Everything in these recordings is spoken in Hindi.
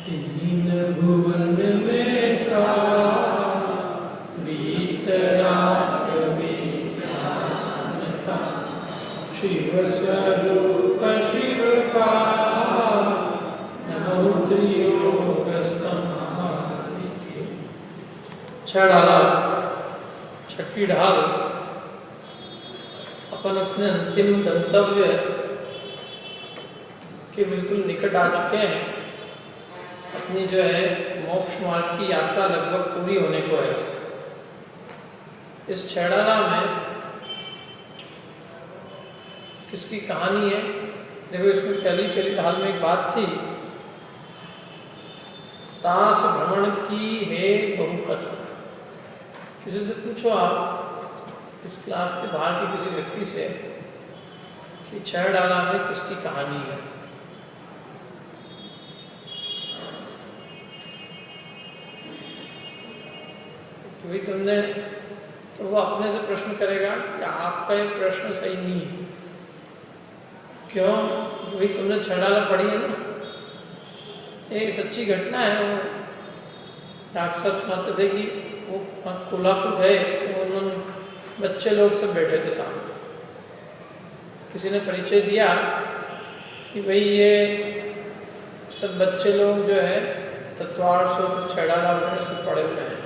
तीन भुवन में सारा वीतराग विज्ञानता शिव स्वरूप शिव का नमो त्रियोग समाधि। छह ढाला, छठी ढाल अपन अपने अंतिम गंतव्य के बिल्कुल निकट आ चुके हैं। अपनी जो है मोक्ष मार्ग की यात्रा लगभग पूरी होने को है। इस छह ढाला में किसकी कहानी है? देखो, इसमें पहली ढाल में एक बात थी, तास भ्रमण की है बहुकथा। किसी से पूछो आप, इस क्लास के बाहर के किसी व्यक्ति से, कि छह ढाला में किसकी कहानी है? क्योंकि तुमने तो वो अपने से प्रश्न करेगा कि आपका ये प्रश्न सही नहीं है। क्यों? क्योंकि तुमने छह ढाला पढ़ी है ना। एक सच्ची घटना है। वो डॉक्टर साहब सुनाते थे कि वो कोल्हापुर गए तो उन्होंने बच्चे लोग सब बैठे थे सामने। किसी ने परिचय दिया कि भाई ये सब बच्चे लोग जो है तत्वार से छह ढाला वगैरह सब पढ़े हुए हैं,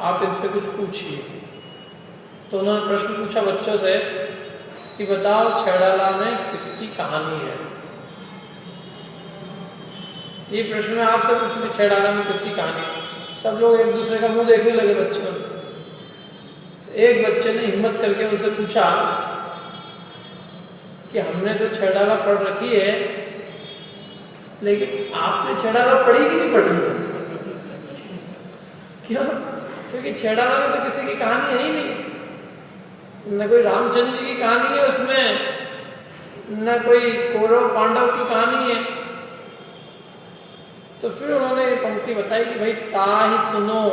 आप इनसे कुछ पूछिए। तो उन्होंने प्रश्न पूछा बच्चों से कि बताओ छह ढाला में किसकी कहानी है? ये प्रश्न मैं आपसे पूछूं, छह ढाला में किसकी कहानी? सब लोग एक दूसरे का मुंह देखने लगे बच्चों। तो एक बच्चे ने हिम्मत करके उनसे पूछा कि हमने तो छह ढाला पढ़ रखी है, लेकिन आपने छह ढाला पढ़ी कि नहीं पढ़ी? क्यों? क्योंकि छह ढाला में तो किसी की कहानी है ही नहीं। न कोई रामचंद्र जी की कहानी है उसमें, न कोई कौरव पांडव की कहानी है। तो फिर उन्होंने ये पंक्ति बताई कि भाई ताहि सुनो,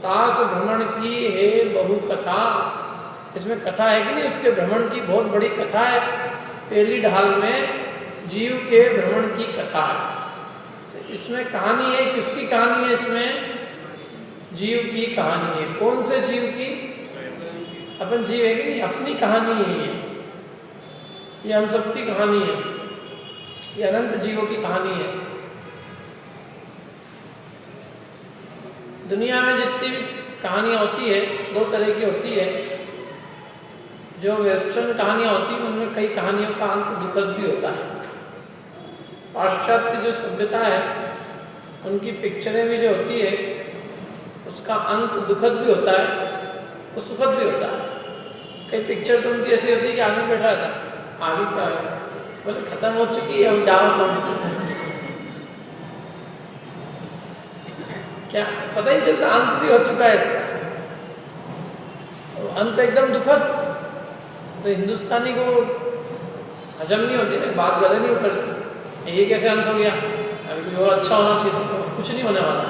तास भ्रमण की है बहु कथा। इसमें कथा है कि नहीं? उसके भ्रमण की बहुत बड़ी कथा है। पहली ढाल में जीव के भ्रमण की कथा है। तो इसमें कहानी है, किसकी कहानी है? इसमें जीव की कहानी है। कौन से जीव की? अपन जीव है कि नहीं, अपनी कहानी है ये हम सबकी कहानी है। ये अनंत जीवों की कहानी है। दुनिया में जितनी कहानियाँ होती है, दो तरह की होती है। जो वेस्टर्न कहानियाँ होती हैं उनमें कई कहानियों का अंत दुखद भी होता है। पाश्चात्य की जो सभ्यता है उनकी पिक्चरें भी जो होती है उसका अंत दुखद भी होता है, वो सुखद भी होता है। कई पिक्चर तो उनकी ऐसी होती है कि आदमी बैठा रहता है, आगे क्या है, बोले खत्म हो चुकी है, अब जाओ तो क्या पता ही चलता, अंत भी हो चुका है इसका, अंत एकदम दुखद। तो हिंदुस्तानी को हजम नहीं होती ना, बात गले नहीं उतरती। ये कैसे अंत हो गया, अभी कोई और अच्छा होना चाहिए, तो कुछ नहीं होने वाला।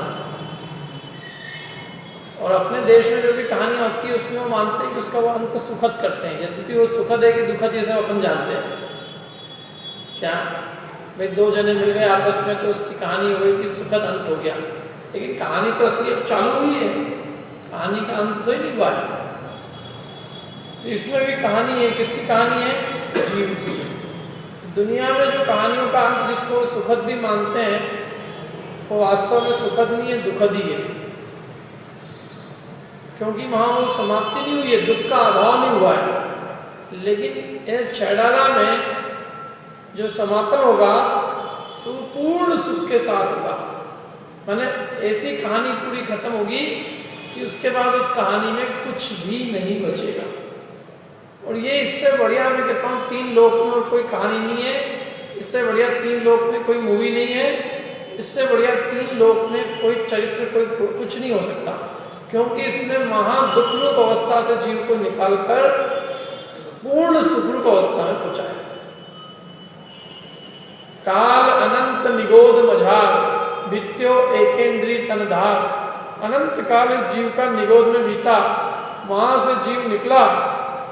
और अपने देश में जो भी कहानियाँ होती है उसमें वो मानते हैं कि उसका वो अंत सुखद करते हैं, यद्यपि वो सुखद है कि दुखद ये सब अपन जानते हैं। क्या भाई दो जने मिल गए आपस में तो उसकी कहानी हो गई कि सुखद अंत हो गया, लेकिन कहानी तो असली अब चालू हुई है, कहानी का अंत तो ही नहीं हुआ है। तो इसमें भी कहानी है, किसकी कहानी है? जीव की। दुनिया में जो कहानियों का अंत जिसको सुखद भी मानते हैं वो वास्तव में सुखद नहीं है, दुखद ही है। क्योंकि वहाँ वो समाप्ति नहीं हुई है, दुख का अभाव नहीं हुआ है। लेकिन छह ढाला में जो समापन होगा तो पूर्ण सुख के साथ होगा। माने ऐसी कहानी पूरी खत्म होगी कि उसके बाद उस कहानी में कुछ भी नहीं बचेगा। और ये इससे बढ़िया मैं कहता हूँ, तीन लोक में और कोई कहानी नहीं है। इससे बढ़िया तीन लोक में कोई मूवी नहीं है। इससे बढ़िया तीन लोक में कोई चरित्र, कोई कुछ नहीं हो सकता। क्योंकि इसमें महा दुख रूप अवस्था से जीव को निकालकर पूर्ण सुख रूप अवस्था में पहुंचाए। काल अनंत निगोद मझार वित्यो एकेंद्री तनधार। अनंत काल इस जीव का निगोद में बीता, वहां से जीव निकला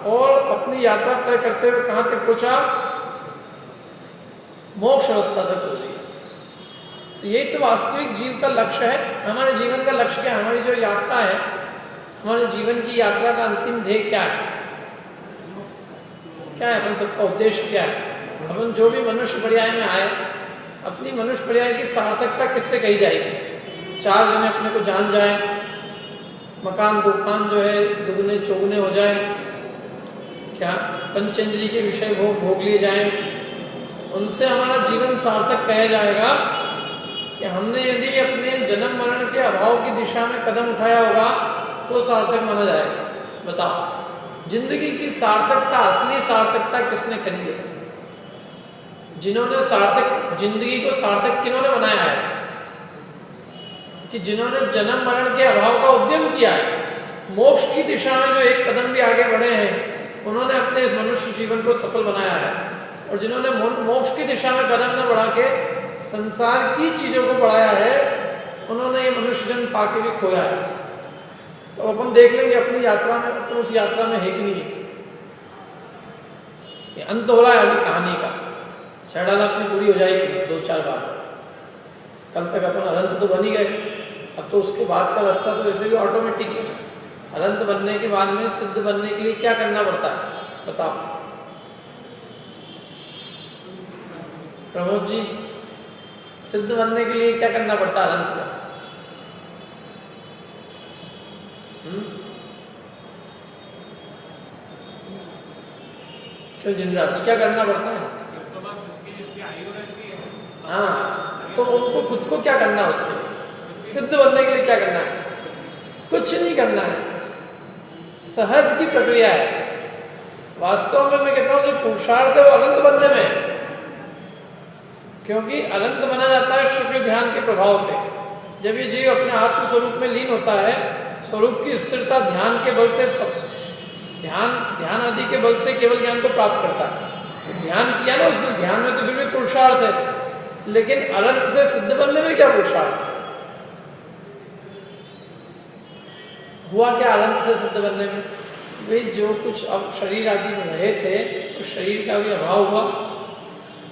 और अपनी यात्रा तय करते हुए कहां तक पहुंचा? मोक्ष अवस्था तक पहुंच गया। यही तो वास्तविक जीव का लक्ष्य है। हमारे जीवन का लक्ष्य क्या है? हमारी जो यात्रा है, हमारे जीवन की यात्रा का अंतिम ध्येय क्या है? क्या है अपन सबका उद्देश्य क्या है? अपन जो भी मनुष्य पर्याय में आए, अपनी मनुष्य पर्याय की सार्थकता किससे कही जाएगी? 4 जने अपने को जान जाए, मकान दुकान जो है दुगने चौगुने हो जाए, क्या पंचेंद्रिय के विषय भोग लिए जाएं, उनसे हमारा जीवन सार्थक कहा जाएगा कि हमने यदि अपने जन्म मरण के अभाव की दिशा में कदम उठाया होगा तो सार्थक माना जाएगा। बताओ, जिंदगी की सार्थकता, असली सार्थकता किसने करी है? जिन्होंने सार्थक जिंदगी को सार्थक किन्होंने बनाया है? कि जिन्होंने जन्म मरण के अभाव का उद्यम किया है, मोक्ष की दिशा में जो एक कदम भी आगे बढ़े हैं, उन्होंने अपने इस मनुष्य जीवन को सफल बनाया है। और जिन्होंने मोक्ष की दिशा में कदम न बढ़ा के संसार की चीजों को बढ़ाया है, उन्होंने ये मनुष्य जन्म पाके भी खोया है। तो अपन देख लेंगे अपनी यात्रा में, अपन उस यात्रा में है कि नहीं है। ये अंत हो रहा है अभी कहानी का। 6 अपनी पूरी हो जाएगी 2-4 बार। कल तक अपन अनंत तो बन ही गए, अब तो उसके बाद का रास्ता तो वैसे भी ऑटोमेटिक है। अनंत बनने के बाद में सिद्ध बनने के लिए क्या करना पड़ता है? बताओ प्रमोद जी, सिद्ध बनने के लिए क्या करना पड़ता है अनंत का? क्यों जिनराज, क्या करना पड़ता है? हाँ, तो उनको खुद को क्या करना है? उसके सिद्ध बनने के लिए क्या करना है? कुछ नहीं करना है, सहज की प्रक्रिया है। वास्तव में मैं कहता हूं जो पुरुषार्थ है वो अनंत बनने में है। क्योंकि अनंत बना जाता है शुक्ल ध्यान के प्रभाव से। जब ये जीव अपने आत्म स्वरूप में लीन होता है, स्वरूप की स्थिरता ध्यान के बल से, ध्यान आदि के बल से केवल ज्ञान को प्राप्त करता है। तो ध्यान किया ना उसने, ध्यान में तो फिर भी पुरुषार्थ है, लेकिन अनंत से सिद्ध बनने में क्या पुरुषार्थ है? हुआ क्या अनंत से सिद्ध बनने में? वे जो कुछ अब शरीर आदि में रहे थे, तो शरीर का भी अभाव हुआ,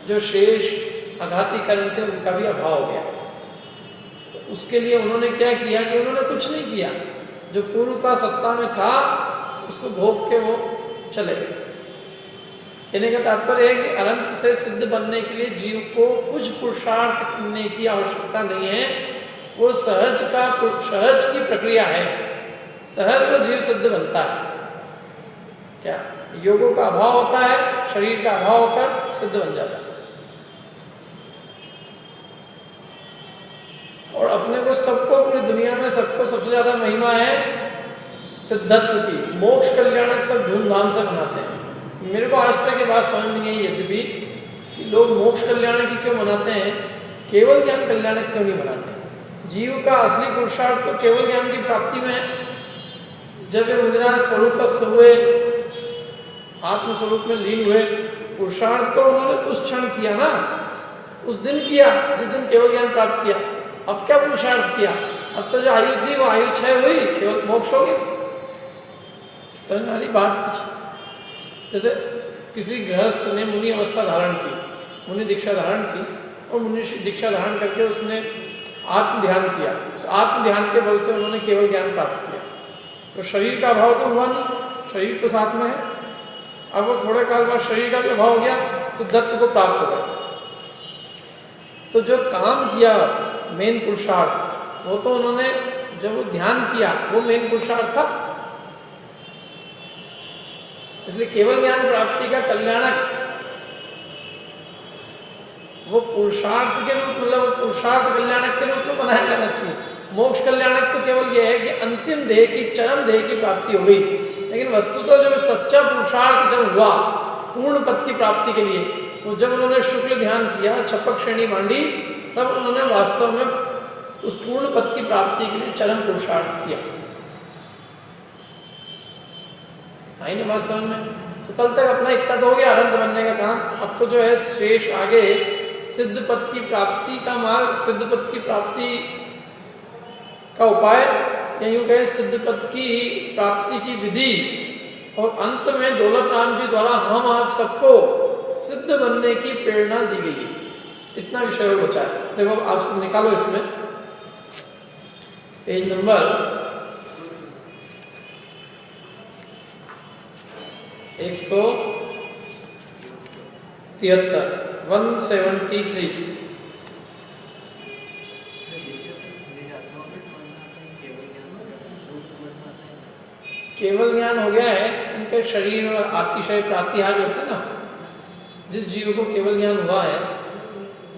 जो शेष आघाती कर्म थे उनका भी अभाव हो गया। तो उसके लिए उन्होंने क्या किया कि उन्होंने कुछ नहीं किया, जो पूर्व का सत्ता में था उसको भोग के वो चले गए। कहने का तात्पर्य है कि अनंत से सिद्ध बनने के लिए जीव को कुछ पुरुषार्थ करने की आवश्यकता नहीं है, वो सहज की प्रक्रिया है। सहज वो जीव सिद्ध बनता है। क्या योगों का अभाव होता है, शरीर का अभाव होकर सिद्ध बन जाता है। और अपने को सबको, पूरी दुनिया में सबको सबसे ज्यादा महिमा है सिद्धत्व की। मोक्ष कल्याणक सब धूमधाम से मनाते हैं। मेरे को आज तक ये बात समझ नहीं आई यद्यपि कि लोग मोक्ष कल्याण की क्यों मनाते हैं, केवल ज्ञान कल्याणक क्यों नहीं मनाते? जीव का असली पुरुषार्थ तो केवल ज्ञान की प्राप्ति में है। जब वे मुनिराज स्वरूपस्थ हुए, आत्म स्वरूप में लीन हुए, पुरुषार्थ तो उन्होंने उस क्षण किया ना, उस दिन किया जिस दिन केवल ज्ञान प्राप्त किया। अब क्या पुरुषार्थ किया? अब तो जो आयु थी वो आयु क्षय हुई, केवल मोक्ष हो गया। समझ में आ रही बात कुछ? जैसे किसी गृहस्थ ने मुनि अवस्था धारण की, मुनि दीक्षा धारण की, और मुनि दीक्षा धारण करके उसने आत्म ध्यान किया। उस आत्म ध्यान के बल से उन्होंने केवल ज्ञान प्राप्त किया। तो शरीर का अभाव तो हुआ नहीं, शरीर तो साथ में है। अब वो थोड़े काल बाद शरीर का भी अभाव हो गया, सिद्धत्व को प्राप्त हो गया। तो जो काम किया मेन पुरुषार्थ, वो तो उन्होंने जब वो ध्यान किया वो मेन पुरुषार्थ था। इसलिए केवल ज्ञान प्राप्ति का कल्याणक वो पुरुषार्थ के रूप, मतलब पुरुषार्थ कल्याणक के रूप में बनाया जाना चाहिए। मोक्ष कल्याणक तो केवल यह है कि अंतिम ध्येय की, चरम ध्येय की प्राप्ति हो गई। लेकिन वस्तुतः जो सच्चा पुरुषार्थ जब हुआ पूर्ण पद की प्राप्ति के लिए, वो जब उन्होंने शुक्ल ध्यान किया, छपक श्रेणी मांडी, तब उन्होंने वास्तव में उस पूर्ण पद की प्राप्ति के लिए चरम पुरुषार्थ किया। आई नहीं बात समझ में? तो कल तक अपना इतना तो हो गया अनंत बनने का काम। अब तो जो है शेष आगे सिद्ध पद की प्राप्ति का मार्ग, सिद्ध पद की प्राप्ति का उपाय, या यूं कहें सिद्ध पद की प्राप्ति की विधि, और अंत में दौलत राम जी द्वारा हम आप सबको सिद्ध बनने की प्रेरणा दी गई है। इतना विषय और बचा है। देखो आप निकालो इसमें पेज नंबर 173 केवल ज्ञान हो गया है इनके शरीर और अतिशय प्रातिहार्य होते हैं ना, जिस जीव को केवल ज्ञान हुआ है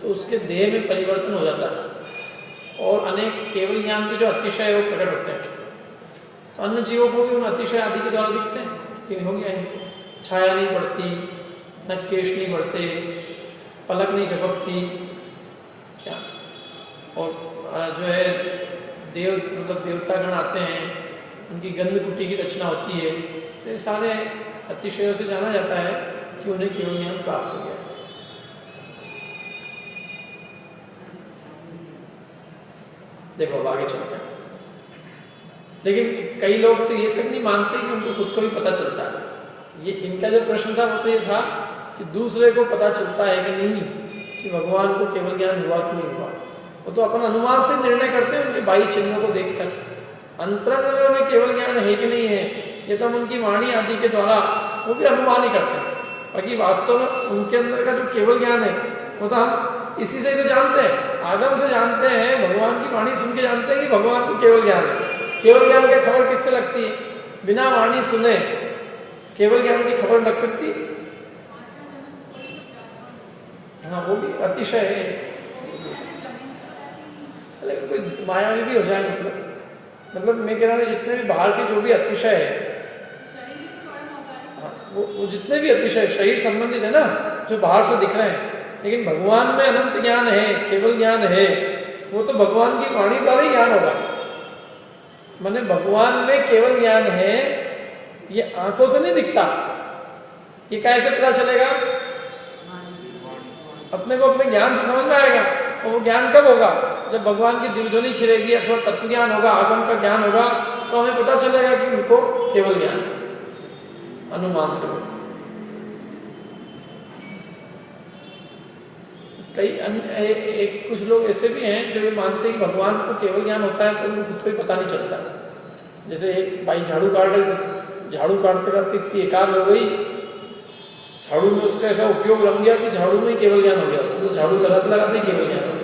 तो उसके देह में परिवर्तन हो जाता है और अनेक केवल ज्ञान के जो अतिशय है वो प्रकट होते हैं। तो अन्य जीवों को भी उन अतिशय आदि के द्वारा दिखते हैं कि हो गया इनको छाया नहीं पड़ती, न केश नहीं बढ़ते, पलक नहीं झपकती क्या, और जो है देवतागण आते हैं, उनकी गंध कुटी की रचना होती है। तो ये सारे अतिशयों से जाना जाता है कि उन्हें केवल ज्ञान प्राप्त हो गया। देखो अब आगे चलते हैं। लेकिन कई लोग तो ये तक नहीं मानते कि उनको खुद को भी पता चलता है। ये इनका जो प्रश्न था वो तो ये था कि दूसरे को पता चलता है कि नहीं कि भगवान को केवल ज्ञान हुआ कि नहीं हुआ। वो तो अपन अनुमान से निर्णय करते हैं उनके बाह्य चिन्हों को देखकर। अंतरंग में उन्हें केवल ज्ञान है कि नहीं है ये तो हम उनकी वाणी आदि के द्वारा वो भी अनुमान ही करते हैं। बाकी वास्तव में उनके अंदर का जो केवल ज्ञान है वो तो हम इसी से ही तो जानते हैं, आगम से जानते हैं, भगवान की वाणी सुन के जानते हैं कि भगवान को केवल ज्ञान है। केवल ज्ञान की खबर किससे लगती है? बिना वाणी सुने केवल ज्ञान की खबर लग सकती है? हाँ वो भी अतिशय है, लेकिन कोई मायावी भी हो जाए। मतलब मैं कह रहा हूँ जितने भी बाहर के जो भी अतिशय है, हाँ वो जितने भी अतिशय शरीर संबंधित है ना जो बाहर से दिख रहे हैं, लेकिन भगवान में अनंत ज्ञान है, केवल ज्ञान है, वो तो भगवान की वाणी द्वारा ही ज्ञान होगा। माने भगवान में केवल ज्ञान है, ये आंखों से नहीं दिखता। ये कैसे पता चलेगा? अपने को अपने ज्ञान से समझ में आएगा। और वो ज्ञान कब होगा? जब भगवान की दिव्यध्वनि खिलेगी अथवा तत्व ज्ञान होगा, आगम का ज्ञान होगा, तो हमें पता चलेगा कि उनको केवल ज्ञान अनुमान से होगा। कुछ लोग ऐसे भी हैं जो ये मानते हैं कि भगवान को केवल ज्ञान होता है तो उनको खुद को ही पता नहीं चलता। जैसे एक बाई झाड़ू काट रही थी, झाड़ू काटते काटते इतनी एकाग्र हो गई, झाड़ू में उसका ऐसा उपयोग रम गया कि झाड़ू में ही केवल ज्ञान हो गया। तो झाड़ू लगाते लगाते ही केवल ज्ञान हो गया।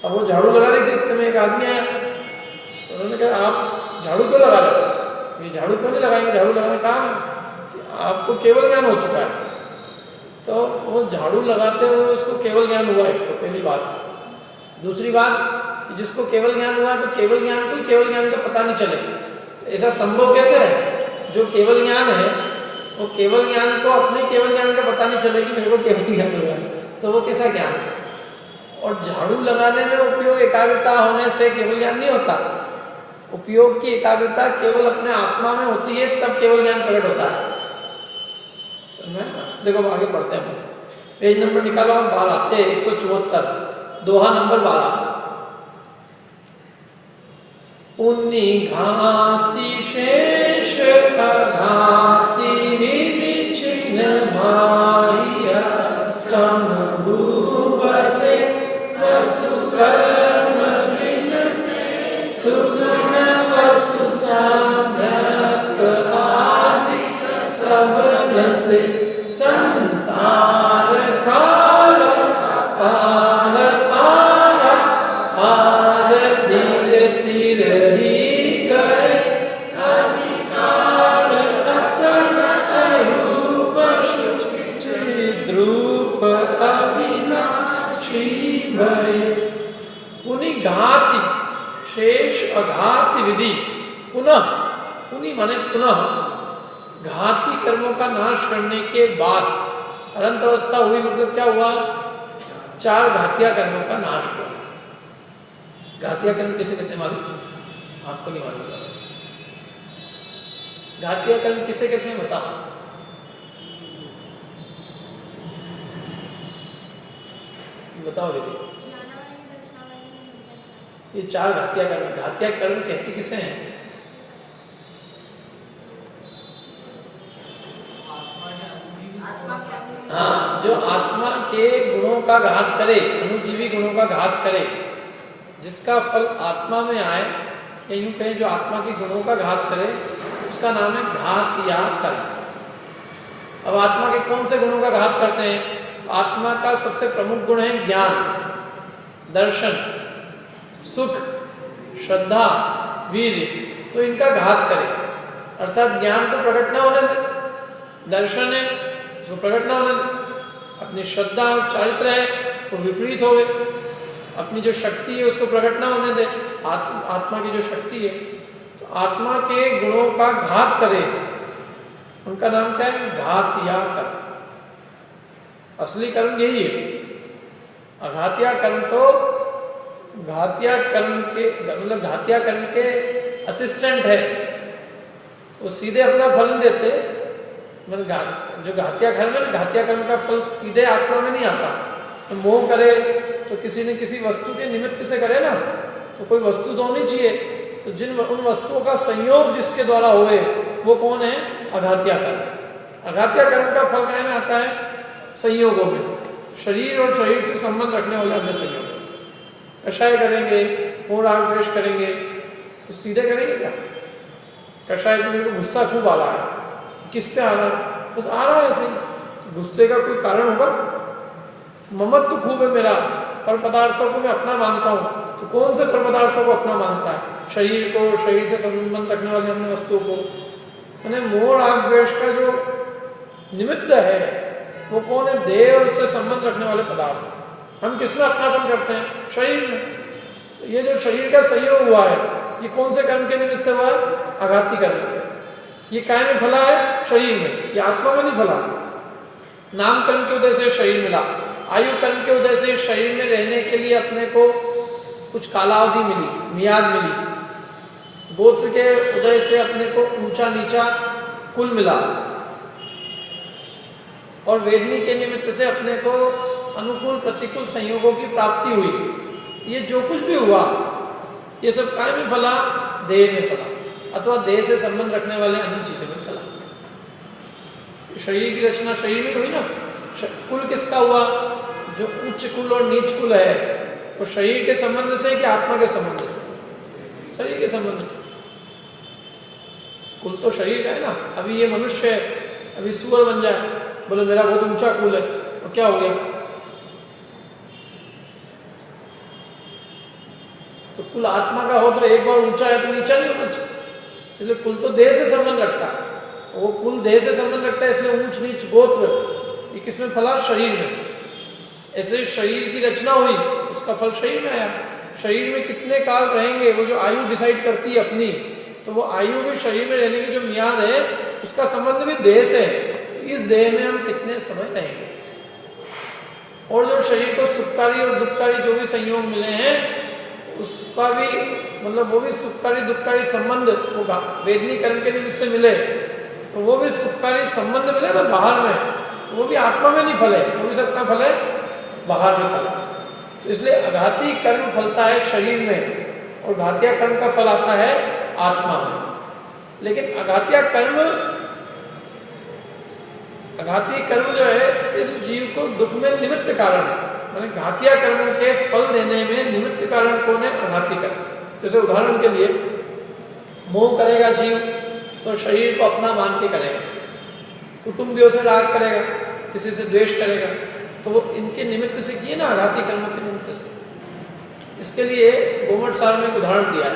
अब वो झाड़ू लगा रही थी, इतने में एक आदमी आया, तो उन्होंने कहा आप झाड़ू क्यों लगा रहे हो? ये झाड़ू क्यों नहीं लगाएंगे, झाड़ू लगाने काम है, आपको केवल ज्ञान हो चुका है। तो वो झाड़ू लगाते हुए उसको केवल ज्ञान हुआ। एक तो पहली बात। दूसरी बात कि जिसको केवल ज्ञान हुआ तो केवल ज्ञान को केवल ज्ञान का पता नहीं चले, तो ऐसा संभव कैसे है? जो केवल ज्ञान है वो केवल ज्ञान को अपने केवल ज्ञान का पता नहीं चले कि मेरे को केवल ज्ञान हुआ है, तो वो कैसा ज्ञान है? और झाड़ू लगाने में उपयोग एकाग्रता होने से केवल ज्ञान नहीं होता। उपयोग की एकाग्रता केवल अपने आत्मा में होती है, तब केवल ज्ञान प्रकट होता है। देखो आगे पढ़ते हैं। पेज नंबर निकालो 12, 174, दोहा नंबर 12। पुण्य घाति शेष अघाति विधि छिन्न माया तम रूप से वसु कर्म बिन से सुगुण वसु साम्यत आदि सबन से संसार काल पार पार पार धीर धीर ही गए अविकार अचल अरूप शुचि द्रूप अविनाशी भय। पुनि घाति शेष अघाति विधि। पुनः, पुनि माने पुनः, घाती कर्मों का नाश करने के बाद अनंत अवस्था हुई। मतलब क्या हुआ? 4 घातिया कर्मों का नाश हुआ। घातिया कर्म किसे कहते हैं मालूम? आपको नहीं मालूम? घातिया कर्म किसे कहते हैं बताओ? बताओ दीदी। ये 4 घातिया कर्म, घातिया कर्म कहते किसे हैं? हाँ, जो आत्मा के गुणों का घात करे, अनुजीवी गुणों का घात करे, जिसका फल आत्मा में आए, या यूं कहें जो आत्मा के गुणों का घात करे, उसका नाम है घात या कर्म। अब आत्मा के कौन से गुणों का घात करते हैं? तो आत्मा का सबसे प्रमुख गुण है ज्ञान, दर्शन, सुख, श्रद्धा, वीर्य। तो इनका घात करे, अर्थात ज्ञान को प्रकट ना होने दे, दर्शन है उसको प्रकट ना होने दे, अपनी श्रद्धा और चारित्र है वो विपरीत हो गए, अपनी जो शक्ति है उसको प्रकट ना होने दे, आत्मा की जो शक्ति है, तो आत्मा के गुणों का घात करे, उनका नाम क्या है? घात या कर्म। असली कर्म यही है। अघातिया कर्म तो घातिया कर्म के मतलब घातिया कर्म के असिस्टेंट है, वो सीधे अपना फल नहीं देते। मतलब जो घातिया कर्म है ना, घातिया कर्म का फल सीधे आत्मा में नहीं आता। तो मोह करे तो किसी न किसी वस्तु के निमित्त से करे ना, तो कोई वस्तु तो होनी चाहिए, तो जिन उन वस्तुओं का संयोग जिसके द्वारा होए वो कौन है? अघातिया कर्म। अघातिया कर्म का फल क्या में आता है? संयोगों में, शरीर और शरीर से संबंध रखने वाले अन्य संयोग। कषाय करेंगे, मोह राग द्वेष करेंगे, तो सीधे करेंगे क्या? कषाय में मेरे को गुस्सा खूब आ रहा है, किस पे आ रहा है? बस आ रहा है ऐसे ही। गुस्से का कोई कारण होगा? ममत्व खूब है मेरा, पर पदार्थों को मैं अपना मानता हूँ, तो कौन से पर पदार्थों को अपना मानता है? शरीर को, शरीर से संबंध रखने वाली अन्य वस्तुओं को। मैंने मोह राग द्वेष का जो निमित्त है वो कौन है? देह और उससे संबंध रखने वाले पदार्थ। हम किसमें अपनापन करते हैं? शरीर में। तो ये जो शरीर का संयोग हुआ है, ये कौन से कर्म के निमित्त से हुआ है? आघाती कर्म। ये काय में फला है? शरीर में। ये आत्मा में नहीं फला। नाम कर्म के उदय से शरीर मिला, आयु कर्म के उदय से शरीर में रहने के लिए अपने को कुछ कालावधि मिली, मियाद मिली। गोत्र के उदय से अपने को ऊंचा नीचा कुल मिला, और वेदनी के निमित्त से अपने को अनुकूल प्रतिकूल संयोगों की प्राप्ति हुई। ये जो कुछ भी हुआ ये सब काय में फला? देह में फला, अथवा देह से संबंध रखने वाले अन्य चीजों में फला। शरीर की रचना शरीर में हुई ना। कुल किसका हुआ? जो उच्च कुल और नीच कुल है वो शरीर के संबंध से कि आत्मा के संबंध से? शरीर के संबंध से। कुल तो शरीर का है ना। अभी ये मनुष्य है, अभी सुअर बन जाए, बोले मेरा बहुत ऊंचा कुल है, तो क्या हो गया? तो कुल आत्मा का हो तो एक बार ऊंचा है तो नीचा नहीं होना चाहिए। इसलिए कुल तो देह से संबंध रखता है, वो कुल देह से संबंध रखता है, इसलिए ऊंच नीच गोत्र ये किसमें फला? शरीर में। ऐसे शरीर की रचना हुई, उसका फल शरीर में आया। शरीर में कितने काल रहेंगे वो जो आयु डिसाइड करती है अपनी, तो वो आयु भी शरीर में रहने की जो मियाद है उसका संबंध भी देह से है। इस देह में हम कितने समय रहेंगे, और जो शरीर को सुखकारी और दुखकारी जो भी संयोग मिले हैं उसका भी मतलब वो भी सुखकारी दुखकारी संबंध वो वेदनी कर्म के निमित्त से मिले, तो वो भी सुखकारी संबंध मिले ना बाहर में, तो वो भी आत्मा में नहीं फले, वो भी सबका फले बाहर में फले। तो इसलिए अघाती कर्म फलता है शरीर में, और घातिया कर्म का फल आता है आत्मा में। लेकिन अघातिया कर्म, अघाती कर्म जो है इस जीव को दुख में निमित्त कारण है। मैंने घातिया कर्मों के फल देने में निमित्त कारण कौन है? अघाती कर्म। जैसे उदाहरण के लिए मोह करेगा जीव तो शरीर को अपना मान के करेगा, कुटुंबियों से राग करेगा, किसी से द्वेष करेगा, तो वो इनके निमित्त से किए ना, आघाती कर्मों के निमित्त से। इसके लिए गोमट सार में एक उदाहरण दिया है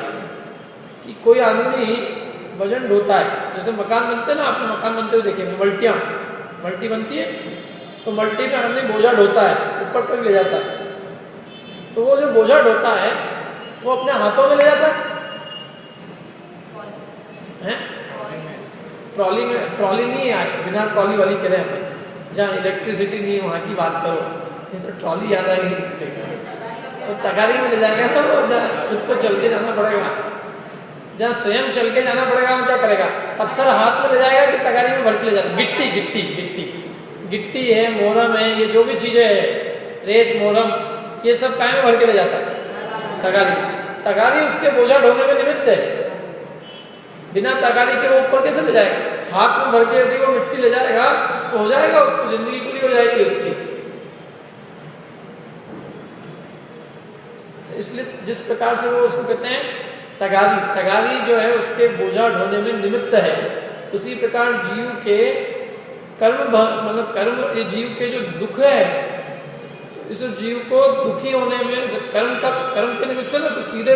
कि कोई आदमी वजन ढोता है, जैसे मकान बनते हैं ना, आपने मकान बनते हुए देखेंगे, मल्टी बनती है, तो मल्टी में आदमी बोझा ढोता है, ऊपर तक ले जाता है। तो वो जो बोझा ढोता है वो अपने हाथों में ले जाता है? ट्रॉली में, ट्रॉली नहीं है, बिना ट्रॉली वाली कह रहे हैं, जहाँ इलेक्ट्रिसिटी नहीं है वहाँ की बात करो, नहीं तो ट्रॉली याद आएगी। तो तगारी में ले जाएगा ना वो, जहाँ खुद को चल के जाना पड़ेगा, जहाँ स्वयं चल के जाना पड़ेगा, वो क्या करेगा? पत्थर हाथ में ले जाएगा कि तगारी में भर के ले जाएगा? गिट्टी गिट्टी गिट्टी गिट्टी है, मोरम है, ये जो भी चीज़ें है, रेत मोरम, ये सब काय में भर के ले जाता है? तगारी। तगारी उसके बोझा ढोने में निमित्त है, बिना तगारी के वो ऊपर कैसे ले जाएगा? हाथ में भर के यदि वो मिट्टी ले जाएगा तो हो जाएगा, उसको जिंदगी पूरी हो जाएगी उसकी। इसलिए जिस प्रकार से वो उसको कहते हैं तगारी, तगारी जो है उसके बोझा ढोने में निमित्त है, उसी प्रकार जीव के कर्म मतलब कर्म, ये जीव के जो दुख है, तो इस जीव को दुखी होने में जब कर्म के निमित्त से ना, तो सीधे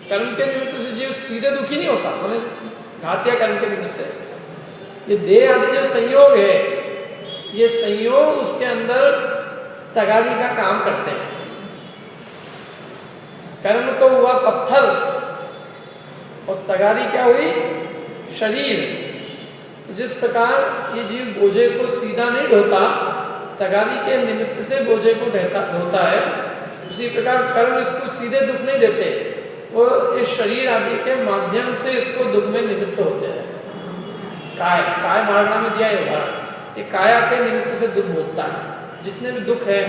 कर्म के निमित्त से जीव सीधे दुखी नहीं होता, मतलब घातिया कर्म के निमित्त से। ये देह आदि जो संयोग है, ये संयोग उसके अंदर तगारी का काम करते हैं। कर्म तो हुआ पत्थर और तगारी क्या हुई? शरीर। तो जिस प्रकार ये जीव बोझे को सीधा नहीं ढोता, तगारी के निमित्त से बोझे को ढोता है, उसी प्रकार कर्म इसको सीधे दुख नहीं देते, वो इस शरीर आदि के माध्यम से इसको दुख में निमित्त होते हैं। काय मारना में दिया है उदाहरण, ये काया के निमित्त से दुख भोगता है। जितने भी दुख है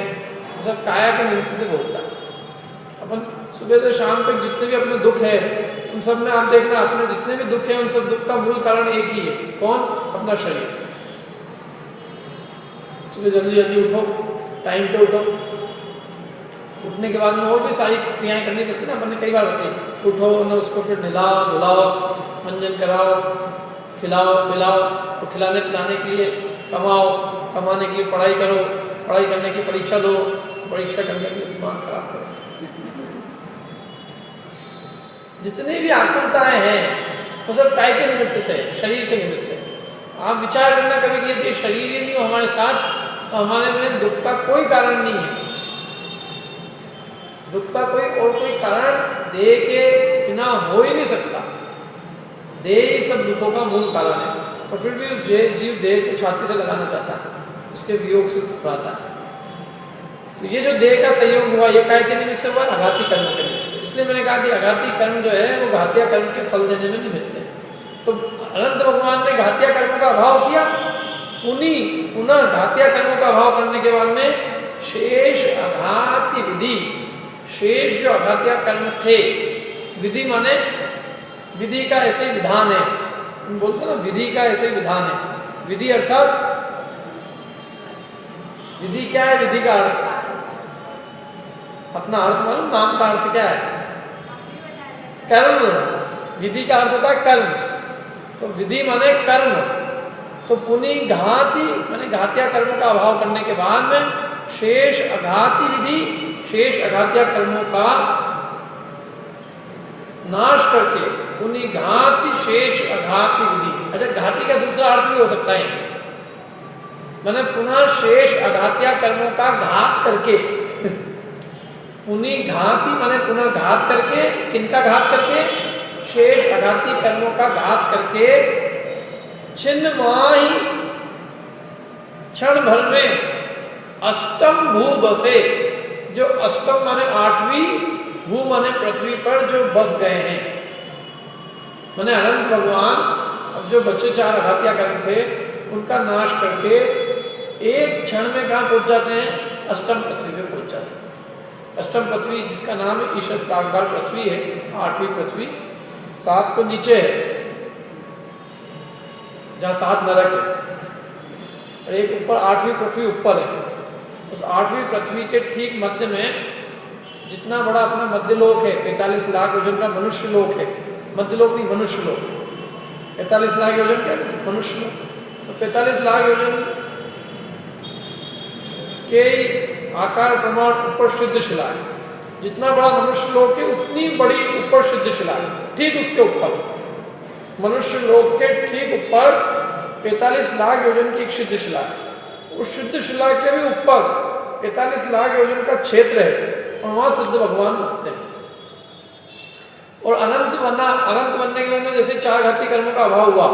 वो सब काया के निमित्त से भोगता है। अपन सुबह से शाम तक जितने भी अपने दुख है, उन सब में आप देखना, अपने जितने भी दुख है उन सब दुख का मूल कारण एक ही है। कौन? अपना शरीर। सुबह जल्दी जल्दी उठो, टाइम पे उठो, उठने के बाद में और भी सारी क्रियाएं करनी पड़ती ना, अपन ने कई बार बताई। उठो ना, उसको फिर नहलाओ धुलाओ, मंजन कराओ, खिलाओ पिलाओ, और खिलाने पिलाने के लिए कमाओ, कमाने के लिए पढ़ाई करो, पढ़ाई करने की परीक्षा लो, परीक्षा करने के लिए दिमाग खराब करो। जितनी भी आकुलताएं हैं वो सब काय के निमित्त से, शरीर के निमित्त से। आप विचार करना कभी कि यदि शरीर ही नहीं हो हमारे साथ, तो हमारे में दुख का कोई कारण नहीं है। दुख का कोई कारण देह के बिना हो ही नहीं सकता। देह ही सब दुखों का मूल कारण है, और फिर भी उस जीव देह को छाती से लगाना चाहता है, उसके वियोग से घबराता है। तो ये जो देह का संयोग हुआ, ये काय के निमित्त से हुआ? आघाती कर्म के निमित्त से। इसलिए मैंने कहा कि आघाती कर्म जो है वो घातिया कर्म के फल देने में निमित्त है। तो अनंत भगवान ने घातिया कर्मों का अभाव किया, पुनः घातिया कर्मों का अभाव करने के बाद में शेष आघाती विधि, शेष जो अघातिया कर्म थे, विधि माने विधि का ऐसे ही विधान है, हम बोलते ना विधि का ऐसे ही विधान है। विधि अर्थात विधि क्या है? विधि का अर्थ अपना अर्थ मालूम, नाम का अर्थ क्या है? कर्म। विधि का अर्थ होता है कर्म, तो विधि माने कर्म। तो पुनः घाती माने घातिया कर्म का अभाव करने के बाद में शेष अघाती विधि, शेष अघातिया कर्मों का नाश करके पुनः घाती शेष अघाती विधि। अच्छा, घाती का दूसरा अर्थ भी हो सकता है, मैंने पुनः शेष अघातिया कर्मों का घात करके, पुनः घाती माने पुनः घात करके, किनका घात करके? शेष अघाती कर्मों का घात करके छिन्नमाही क्षण भर में अष्टम भू बसे, जो अष्टम माने आठवीं, भू माने पृथ्वी पर जो बस गए हैं। माने अनंत भगवान अब जो बचे चार अघातिया कर्म थे उनका नाश करके एक क्षण में कहाँ पहुंच जाते हैं? अष्टम पृथ्वी पे पहुंच जाते हैं। अष्टम पृथ्वी जिसका नाम है ईश्वर प्रागभार पृथ्वी है, आठवीं पृथ्वी। सात तो नीचे है जहाँ सात नरक है, और एक ऊपर आठवीं पृथ्वी ऊपर है। उस आठवीं पृथ्वी के ठीक मध्य में जितना बड़ा अपना मध्यलोक है, 45 लाख योजन का मनुष्य लोक है, मध्यलोक नहीं मनुष्य लोक, 45 लाख योजन का मनुष्य लोक। तो 45 लाख योजन के आकार प्रमाण ऊपर सिद्ध शिला है। जितना बड़ा मनुष्य लोक है उतनी बड़ी ऊपर सिद्ध शिला है। ठीक उसके ऊपर मनुष्य लोक के ठीक ऊपर 45 लाख योजन की एक सिद्ध शिला है। उस सिद्ध शिला के भी ऊपर 45 लाख योजन का क्षेत्र है, और वहां सिद्ध भगवान बसते हैं। और अनंत बनने के बाद जैसे चार घाती कर्मों का अभाव हुआ,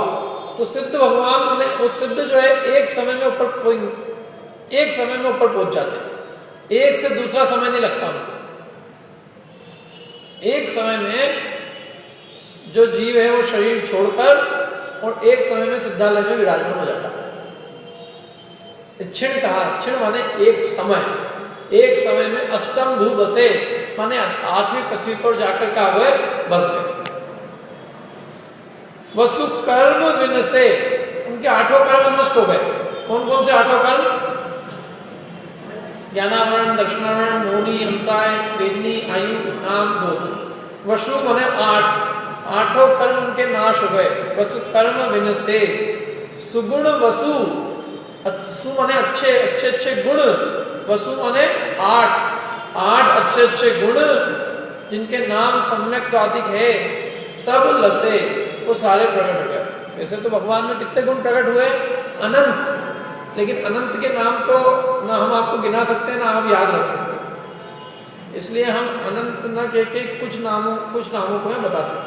तो सिद्ध भगवान ने वो सिद्ध जो है एक समय में ऊपर पहुंच जाते हैं। एक से दूसरा समय नहीं लगता उनको। एक समय में जो जीव है वो शरीर छोड़कर और एक समय में सिद्धालय में विराजमान हो जाता है। क्षण कहा, क्षण माने एक समय, एक समय में अष्टम भू बसे माने आठवीं पृथ्वी पर जाकर का हुए बस गए। वसु कर्म विनसे, उनके आठों कर्म नष्ट हो गए। कौन कौन से आठों कर्म? ज्ञानावरण, दर्शनावरण, मौनी, अंतराय, वेदनी, आयु, नाम, बोध। वसु माने 8, आठों कर्म उनके नाश हो गए। वसु कर्म विनसे, सुगुण वसु, सु माने अच्छे अच्छे अच्छे गुण, वसु माने 8 अच्छे अच्छे गुण जिनके नाम सम्यक द्वादिक है, सब लसे, वो सारे प्रकट हो गए। वैसे तो भगवान में कितने गुण प्रकट हुए? अनंत। लेकिन अनंत के नाम तो ना हम आपको गिना सकते हैं ना आप याद रख सकते हैं, इसलिए हम अनंत न कह के कुछ नामों को हम बताते हैं।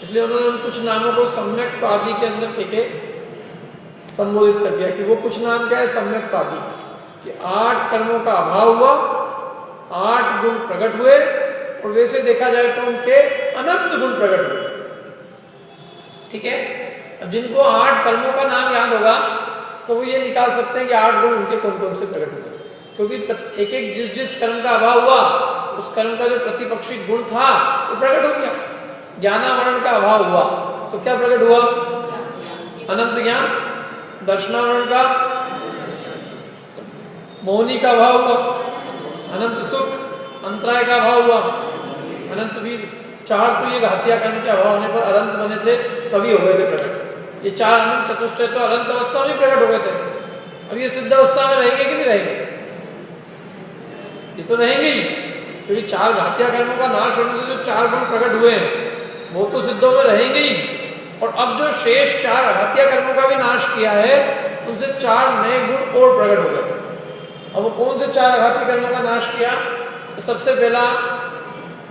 इसलिए उन्होंने उन कुछ नामों को सम्यक आदि के अंदर कह के संबोधित कर दिया कि वो कुछ नाम क्या है? सम्यक आदि, कि 8 कर्मों का अभाव हुआ, 8 गुण प्रकट हुए, और वैसे देखा जाए तो उनके अनंत गुण प्रकट हुए। ठीक है, अब जिनको 8 कर्मों का नाम याद होगा तो वो ये निकाल सकते हैं कि 8 गुण उनके कौन कौन से प्रकट हुए, क्योंकि एक एक जिस कर्म का अभाव हुआ उस कर्म का जो प्रतिपक्षी गुण था वो प्रकट हो गया। ज्ञानावरण का अभाव हुआ तो क्या प्रकट हुआ? अनंत ज्ञान। दर्शनावरण का, मौनी का अभाव हुआ, अनंत सुख। अंतराय का अभाव हुआ, अनंत वीर। 4 तो ये घातिया कर्म के अभाव होने पर अनंत बने थे, तभी हो गए थे प्रकट। ये 4 अनंत चतुष्टय तो अनंत अवस्था में प्रकट हो गए थे। अब ये सिद्ध अवस्था में रहेंगे कि नहीं रहेंगे? ये तो रहेंगे ही, क्योंकि 4 घातिया कर्मों का नाश होने से जो 4 गुण प्रकट हुए हैं वो तो सिद्धों में रहेंगे ही। और अब जो शेष 4 अघातिया कर्मों का भी नाश किया है उनसे 4 नए गुण और प्रकट हो गए। अब वो कौन से 4 अघातिया कर्मों का नाश किया? तो सबसे पहला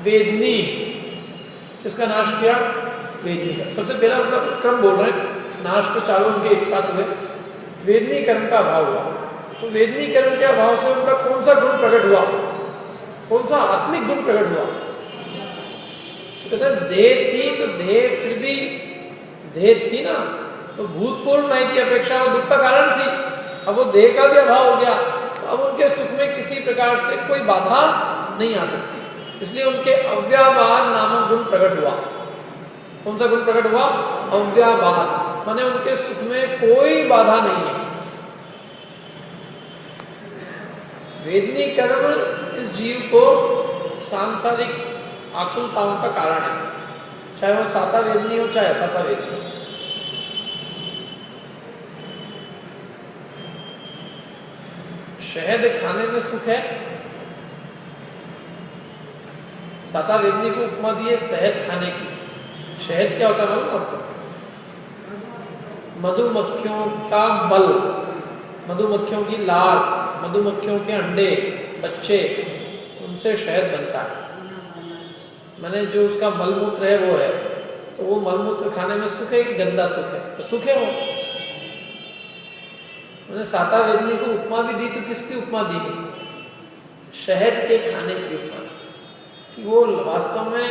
वेदनी, किसका नाश किया? वेदनी का। सबसे पहला मतलब क्रम बोल रहे हैं, नाश तो चारों उनके एक साथ हुए। वेदनी कर्म का अभाव हुआ, तो वेदनी कर्म के अभाव से उनका कौन सा गुण प्रकट हुआ? कौन सा आत्मिक गुण प्रकट हुआ? तो कहते हैं देह थी, तो देह फिर भी देह थी ना, तो भूतपूर्व नहीं की अपेक्षा वो दुख का कारण थी। अब वो देह का भी अभाव हो गया, तो अब उनके सुख में किसी प्रकार से कोई बाधा नहीं आ सकती, इसलिए उनके अव्याबाद नामक गुण प्रकट हुआ। कौन सा गुण प्रकट हुआ? अव्याबाद, माने उनके सुख में कोई बाधा नहीं है। वेदनी कर्म इस जीव को सांसारिक आकुलताओं का कारण है, चाहे वो साता वेदनी हो चाहे असाता वेदनी हो। शहद खाने में सुख है, साता वेदनी को उपमा दी है शहद खाने की। शहद क्या होता है मालूम आपको? मधुमक्खियों का मल, मधुमक्खियों की लार, मधुमक्खियों के अंडे, बच्चे, उनसे शहद बनता है। मैंने जो उसका मलमूत्र है वो है, तो वो मलमूत्र खाने में सुख है कि गंदा सुख है? तो सुख है वो। मैंने साता वेदनी को उपमा भी दी, तो किसकी उपमा दी है? शहद के खाने की उपमा दी, कि वो वास्तव में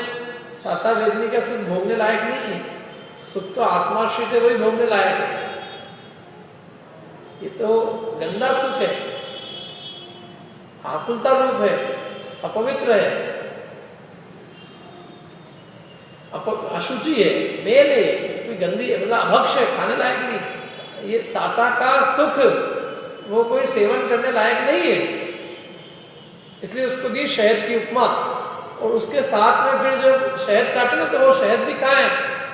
साता वेदनी का सुख भोगने लायक नहीं है। सुख तो आत्माश्रित है, वही भोगने लायक है। ये तो गंदा सुख है, आकुलता रूप है, अपवित्र है, अशुचि है, मेल है, कोई गंदी है, मतलब अभक्ष है, खाने लायक नहीं। ये साता का सुख वो कोई सेवन करने लायक नहीं है, इसलिए उसको दी शहद की उपमा। और उसके साथ में फिर जो शहद काटे ना, तो वो शहद भी कहाँ है?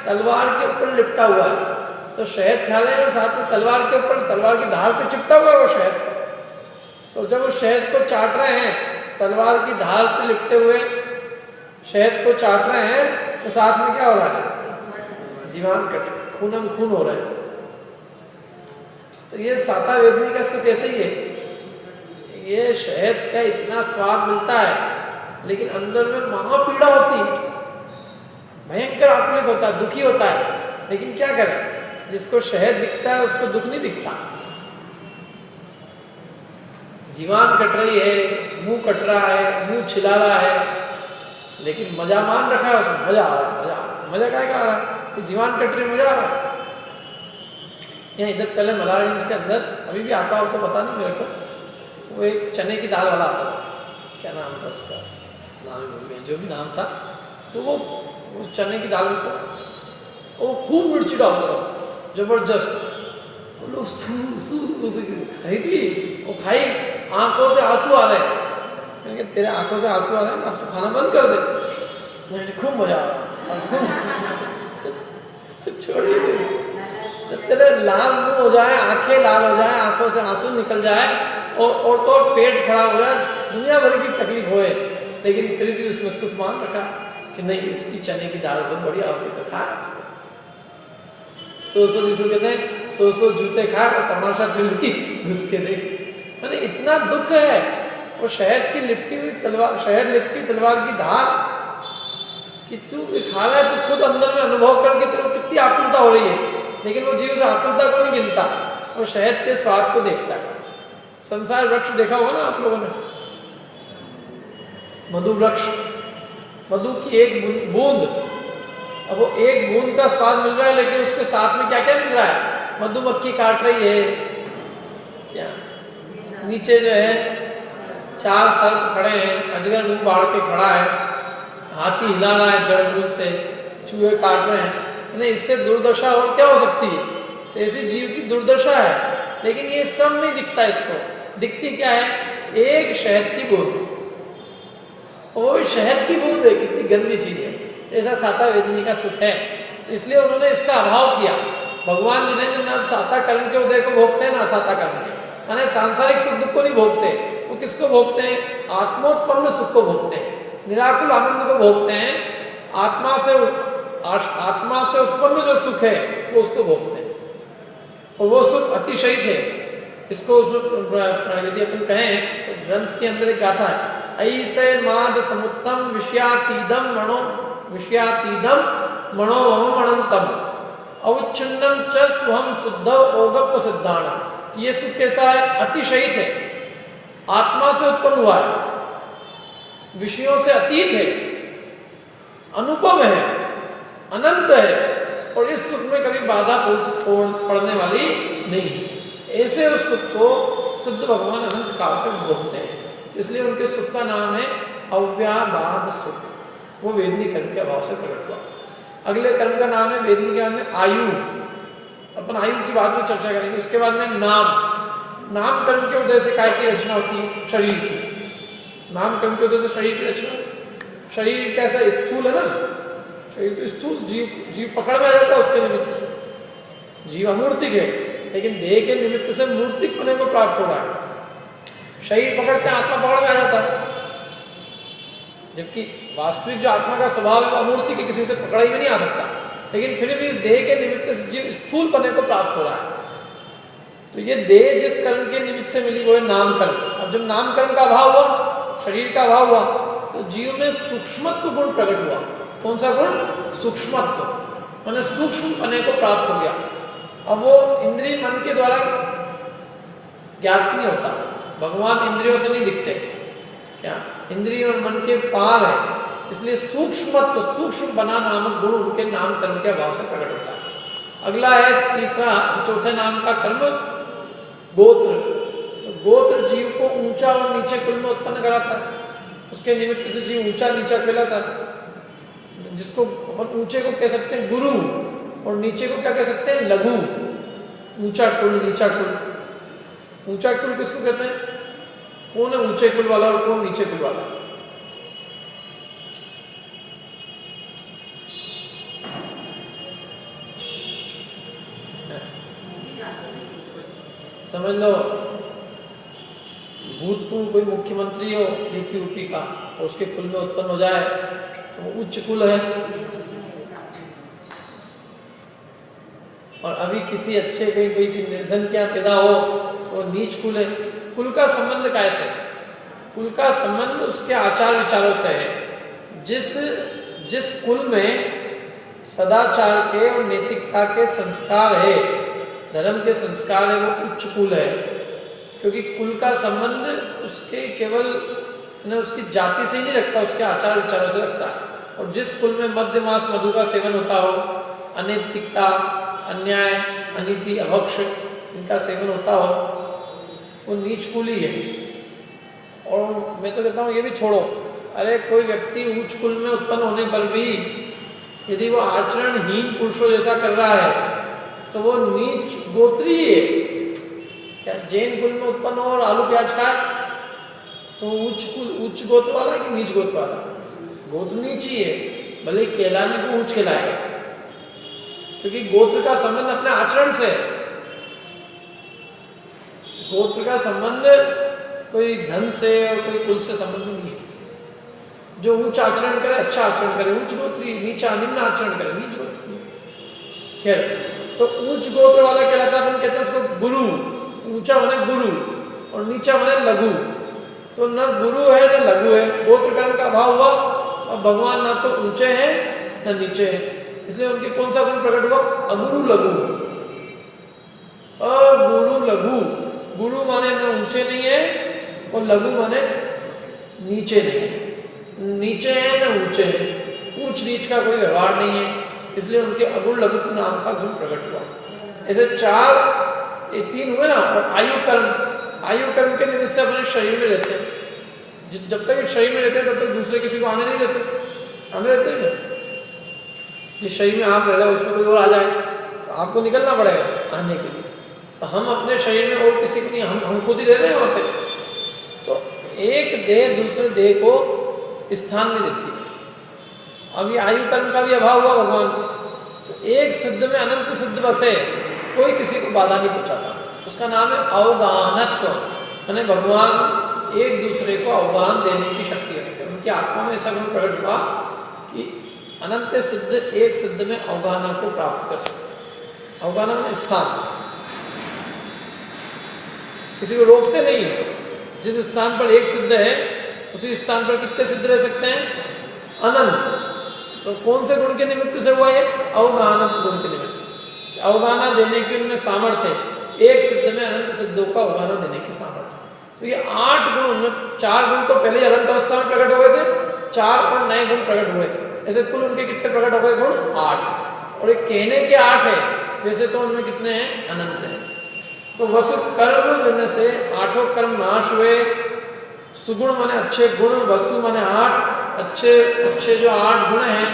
तलवार के ऊपर लिपटा हुआ है। तो शहद खा रहे हैं और साथ में तलवार के ऊपर, तलवार की धार पे चिपटा हुआ है वो शहद। तो जब उस शहद को चाट रहे हैं, तलवार की धार पे लिपटे हुए शहद को चाट रहे हैं, तो साथ में क्या हो रहा है? जीवान कट, खूनम खून हो रहा है। तो ये साता वेदनी का सुख ऐसे ही है। ये शहद का इतना स्वाद मिलता है, लेकिन अंदर में महापीड़ा होती है, भयंकर आकुलित होता है, दुखी होता है। लेकिन क्या करें, जिसको शहद दिखता है उसको दुख नहीं दिखता। जीवान कट रही है, मुंह कट रहा है, मुंह छिला रहा है, लेकिन मजा मान रखा है उसमें, मजा आ रहा है। मजा क्या आ रहा है कि जीवान कट रही, मजा आ रहा है। यहाँ इधर पहले मलार रेंज के अंदर, अभी भी आता हो तो पता नहीं मेरे को, वो एक चने की दाल वाला आता था, क्या नाम था उसका, नाम भूल गया, जो भी नाम था। तो वो चने की दाल में था, वो खूब मिर्ची डालता था, जबरदस्त। वो लोग खरीदी, वो खाई, आंखों से आंसू आ रहे हैं। मैंने कहा तेरे आंखों से आंसू आ रहे हैं अब तो खाना बंद कर दे। मैंने खूब मजा आया और खूब छोड़िए नहीं। तेरे लाल मुंह हो जाए, आंखें लाल हो जाए, आंखों से आंसू निकल जाए और तो पेट खराब हो जाए, दुनिया भर की तकलीफ होए, लेकिन फिर भी उसमें सुख मान रखा कि नहीं इसकी चने की दाल बहुत बढ़िया होती तो खा। सो जिसको कहते हैं सो जूते खा और तमाशा फिर भी घुस के देख। मैंने इतना दुख है। और शहद की लिपटी हुई तलवार, शहद लिपटी तलवार की धार कि तू खा रहा है, तू खुद अंदर में अनुभव करके तेरे को कितनी आकुलता हो रही है, लेकिन वो जीव उस आकुलता को नहीं गिनता और शहद के स्वाद को देखता है। संसार वृक्ष देखा होगा ना आप लोगों ने, मधु वृक्ष, मधु की एक बूंद, अब वो एक बूंद का स्वाद मिल रहा है, लेकिन उसके साथ में क्या क्या मिल रहा है? मधुमक्खी काट रही है, क्या नीचे जो है 4 सर्प खड़े हैं, अजगर मुंह बाढ़ के खड़ा है, हाथी हिला रहा है जड़ मूल से, चूहे काट रहे हैं। नहीं, इससे दुर्दशा और क्या हो सकती है? तो ऐसी जीव की दुर्दशा है, लेकिन ये सब नहीं दिखता इसको। दिखती क्या है? एक शहद की बूंद, और शहद की बूंद है, कितनी गंदी चीज है। ऐसा साता वेदनी का सुख है, तो इसलिए उन्होंने इसका अभाव किया। भगवान जिन्हें ना साता कर्म के उदय को भोगते हैं ना असाता कर्म के, माने सांसारिक सुख दुख को नहीं भोगते, वो किसको भोगते हैं? आत्मोत्पन्न सुख को भोगते हैं, निराकुल आनंद को भोगते हैं। आत्मा से उत्पन्न जो सुख है वो उसको भोगते हैं, और वो सुख अतिशयित है। इसको उसमें यदि अपन कहें तो ग्रंथ के अंदर एक गाथा है, ऐसे माद समुत्तम विषयातीदम मनोवमणंतम अवच्छिन्नम च स्वहम शुद्ध ओगप सिद्धाणम। ये सुख कैसा है? अतिशयित है, आत्मा से उत्पन्न हुआ है, विषयों से अतीत है, अनुपम है, अनंत है, और इस सुख में कभी बाधा पड़ने वाली नहीं। ऐसे उस सुख को शुद्ध भगवान अनंत काल तक भोगते हैं, इसलिए उनके सुख का नाम है अव्याबाद सुख। वो वेदनी कर्म के अभाव से प्रकट हुआ। अगले कर्म का नाम है वेदनी ज्ञान में आयु। अपन आयु की बाद में चर्चा करेंगे। उसके बाद में नाम कर्म के उदय से काय की रचना होती है? शरीर की। नाम कर्म के उदय से शरीर की रचना। शरीर कैसा? स्थूल है ना, शरीर तो स्थूल, जीव पकड़ में आ जाता है उसके निमित्त से। जीव अमूर्तिक है, लेकिन देह के निमित्त से मूर्तिक होने को प्राप्त हो रहा है। शरीर पकड़ते हैं, आत्मा पकड़ में आ जाता है, जबकि वास्तविक जो आत्मा का स्वभाव है वो अमूर्ति के, किसी से पकड़ा ही नहीं आ सकता, लेकिन फिर भी इस देह के निमित्त से जीव स्थूल पने को प्राप्त हो रहा है। तो ये देह जिस कर्म के निमित्त से मिली वो है नाम कर्म। अब जब नाम कर्म का अभाव हुआ, शरीर का अभाव हुआ, तो जीव में सूक्ष्मत्व गुण प्रकट हुआ। कौन सा गुण? सूक्ष्मत्व, माने सूक्ष्म पने को प्राप्त हो गया। अब वो इंद्रिय मन के द्वारा ज्ञात नहीं होता, भगवान इंद्रियों से नहीं दिखते, क्या इंद्रिय और मन के पार है, इसलिए सूक्ष्मत्व, सूक्ष्म बना नामक गुण उनके नाम कर्म के अभाव से प्रकट होता है। अगला है तीसरा, चौथे नाम का कर्म गोत्र। तो गोत्र जीव को ऊंचा और नीचे कुल में उत्पन्न कराता है, उसके निमित्त से जीव ऊंचा नीचा कहलाता है। जिसको अपन ऊंचे को कह सकते हैं गुरु, और नीचे को क्या कह सकते हैं? लघु। ऊंचा कुल, नीचा कुल। ऊंचा कुल किसको कहते हैं? कौन है ऊंचे कुल वाला और कौन नीचे कुल वाला? समझ लो, भूतपूर्व कोई मुख्यमंत्री हो यूपी यूपी का, और उसके कुल में उत्पन्न हो जाए तो वो उच्च कुल है, और अभी किसी अच्छे कोई निर्धन क्या पैदा हो तो वो नीच कुल है। कुल का संबंध कैसे? कुल का संबंध उसके आचार विचारों से है। जिस कुल में सदाचार के और नैतिकता के संस्कार है, धर्म के संस्कार है, वो उच्च कुल है, क्योंकि कुल का संबंध उसके केवल उसकी जाति से ही नहीं रखता, उसके आचार विचारों से रखता है। और जिस कुल में मध्य मास मधु का सेवन होता हो, अनैतिकता, अन्याय, अनीति, अभक्ष इनका सेवन होता हो, वो नीच कुल ही है। और मैं तो कहता हूँ ये भी छोड़ो, अरे कोई व्यक्ति उच्च कुल में उत्पन्न होने पर भी यदि वो आचरणहीन पुरुषों जैसा कर रहा है तो वो नीच गोत्री है। क्या जैन कुल में उत्पन्न हो और आलू प्याज खाए? तो उच्च गोत्र वाला है कि नीच गोत्र वाला? गोत्र नीच ही है, भले ही कहलाने को ऊंच कहलाएगा, क्योंकि गोत्र का संबंध अपने आचरण से है। गोत्र का संबंध कोई धन से और कोई कुल से संबंध नहीं है। जो ऊंच आचरण करे, अच्छा आचरण करे, उच्च गोत्री, नीचा निम्न आचरण करे, नीच गोत्री। खैर, तो उच्च गोत्र वाला कहलाता है, अपन कहते हैं उसको गुरु। ऊंचा माने गुरु और नीचा माने लघु। तो न गुरु है न लघु है, गोत्र कर्म का अभाव हुआ। अब भगवान ना तो ऊंचे हैं न नीचे हैं, इसलिए उनके कौन सा गुण प्रकट हुआ? अगुरु लघु। अगुरु लघु, गुरु माने न ऊंचे नहीं है और लघु माने नीचे नहीं है। नीचे है न ऊंचे है, ऊंच नीच का कोई व्यवहार नहीं है, इसलिए उनके अगुण लघुत्व नाम का गुण प्रकट हुआ। ऐसे ये तीन हुए ना। और आयु कर्म के निमित्त से अपने शरीर में रहते हैं। जब तक शरीर में रहते हैं तब तक दूसरे किसी को आने नहीं देते, आने देते हैं। जिस शरीर में आप रह रहे हो उसमें कोई और आ जाए तो आपको निकलना पड़ेगा आने के लिए। तो हम अपने शरीर में और किसी को नहीं, हम खुद ही रह रहे हैं वहाँ पे। तो एक देह दूसरे देह को स्थान नहीं देती। अब ये आयु कर्म का भी अभाव हुआ भगवान को। तो एक सिद्ध में अनंत सिद्ध बसे, कोई किसी को बाधा नहीं पहुंचाता। उसका नाम है अवगाहनत्व, यानी भगवान एक दूसरे को अवगाहन देने की शक्ति रखते हैं। उनकी आत्मा में ऐसा गुण प्रकट हुआ कि अनंत सिद्ध एक सिद्ध में अवगाहना को प्राप्त कर सकते हैं। अवगाहना में स्थान, किसी को रोकते नहीं है। जिस स्थान पर एक सिद्ध है उसी स्थान पर कितने सिद्ध रह सकते हैं? अनंत। तो कौन से गुण के निमित्त से हुआ ये? अवगाहनत्व गुण के निमित्त से। अवगाहना देने की उनमें सामर्थ्य है। एक सिद्ध में अनंत सिद्धों का अवगाहना देने की सामर्थ्य। तो ये 8 गुण, उनमें 4 गुण तो पहले ही अनंत अवस्था में प्रकट हो गए थे, 4 और नए गुण प्रकट हुए। ऐसे कुल उनके कितने प्रकट हो गए गुण? 8। और एक कहने के 8 है, वैसे तो उनमें कितने हैं? अनंत हैं। तो वसु कर्म गुण से 8 कर्म नाश हुए। सुगुण माने अच्छे गुण, वसु माने 8 अच्छे जो 8 गुण हैं।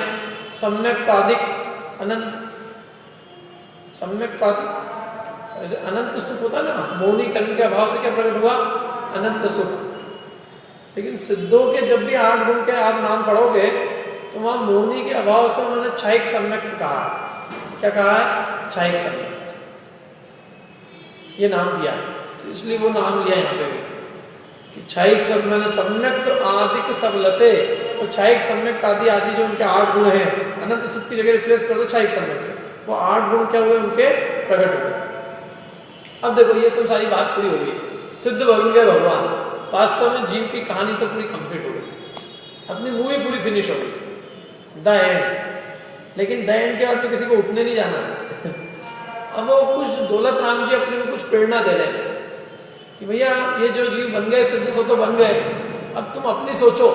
सम्यक पादिक, अनंत सम्यक पादिक, ऐसे अनंत सुख होता है ना। मौनी कर्म के अभाव से क्या प्रकट हुआ? अनंत सुख। लेकिन सिद्धों के जब भी 8 गुण के आप नाम पढ़ोगे तो वहां मौनी के अभाव से उन्होंने क्षयिक सम्यक कहा। क्या कहा है? क्षयिक सम्यक, ये नाम दिया। तो इसलिए वो नाम लिया यहाँ पे भी कि क्षयिक सम्यक तो आदिक सब लसे। तो क्षयिक सम्यक आदि जो उनके 8 गुण हैं, अनंत सुख की जगह रिप्लेस कर दो क्षयिक सम्यक से, वो 8 गुण क्या हुए? उनके प्रकट हुए। अब देखो ये तो सारी बात पूरी हो गई, सिद्ध बन गए भगवान। वास्तव में जीव की कहानी तो पूरी कंप्लीट हो गई, अपनी मूवी पूरी फिनिश हो गई, द एंड। लेकिन द एंड के बाद में किसी को उठने नहीं जाना। अब वो कुछ दौलत राम जी अपने को कुछ प्रेरणा दे रहे हैं कि भैया ये जो जीव बन गए, सिद्ध सो तो बन गए, अब तुम अपनी सोचो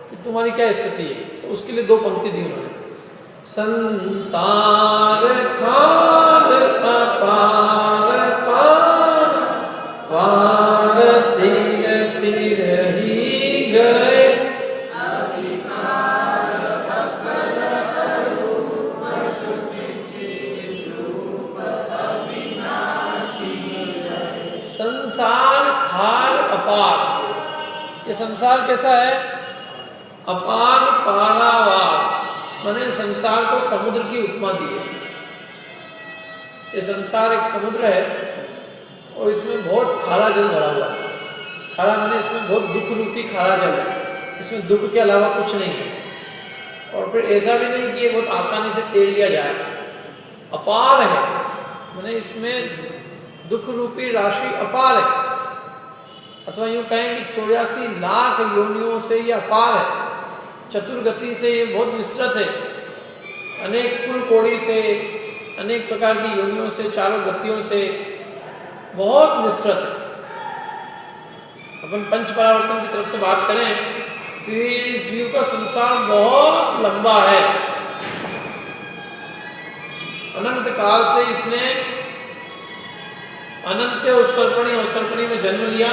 कि तुम्हारी क्या स्थिति है। तो उसके लिए 2 पंक्ति दी उन्होंने। संसार खार अपार पार, पार तीर तीर ही गए, संसार खार अपार। ये संसार कैसा है? अपार पारावार, मैंने संसार को समुद्र की उपमा दी है। ये संसार एक समुद्र है और इसमें बहुत खारा जल भरा हुआ है। खारा माने इसमें बहुत दुख रूपी खारा जल है, इसमें दुख के अलावा कुछ नहीं है। और फिर ऐसा भी नहीं कि ये बहुत आसानी से तैर लिया जाए। अपार है, माने इसमें दुख रूपी राशि अपार है, अथवा यूं कहें कि 84 लाख योनियों से ये अपार है। चतुर्गति से ये बहुत विस्तृत है, अनेक कुल कोड़ी से, अनेक प्रकार की योनियों से, चारों गतियों से बहुत विस्तृत है। अपन पंच परावर्तन की तरफ से बात करें तो इस जीव का संसार बहुत लंबा है। अनंत काल से इसने अनंत उत्सर्पणी में जन्म लिया,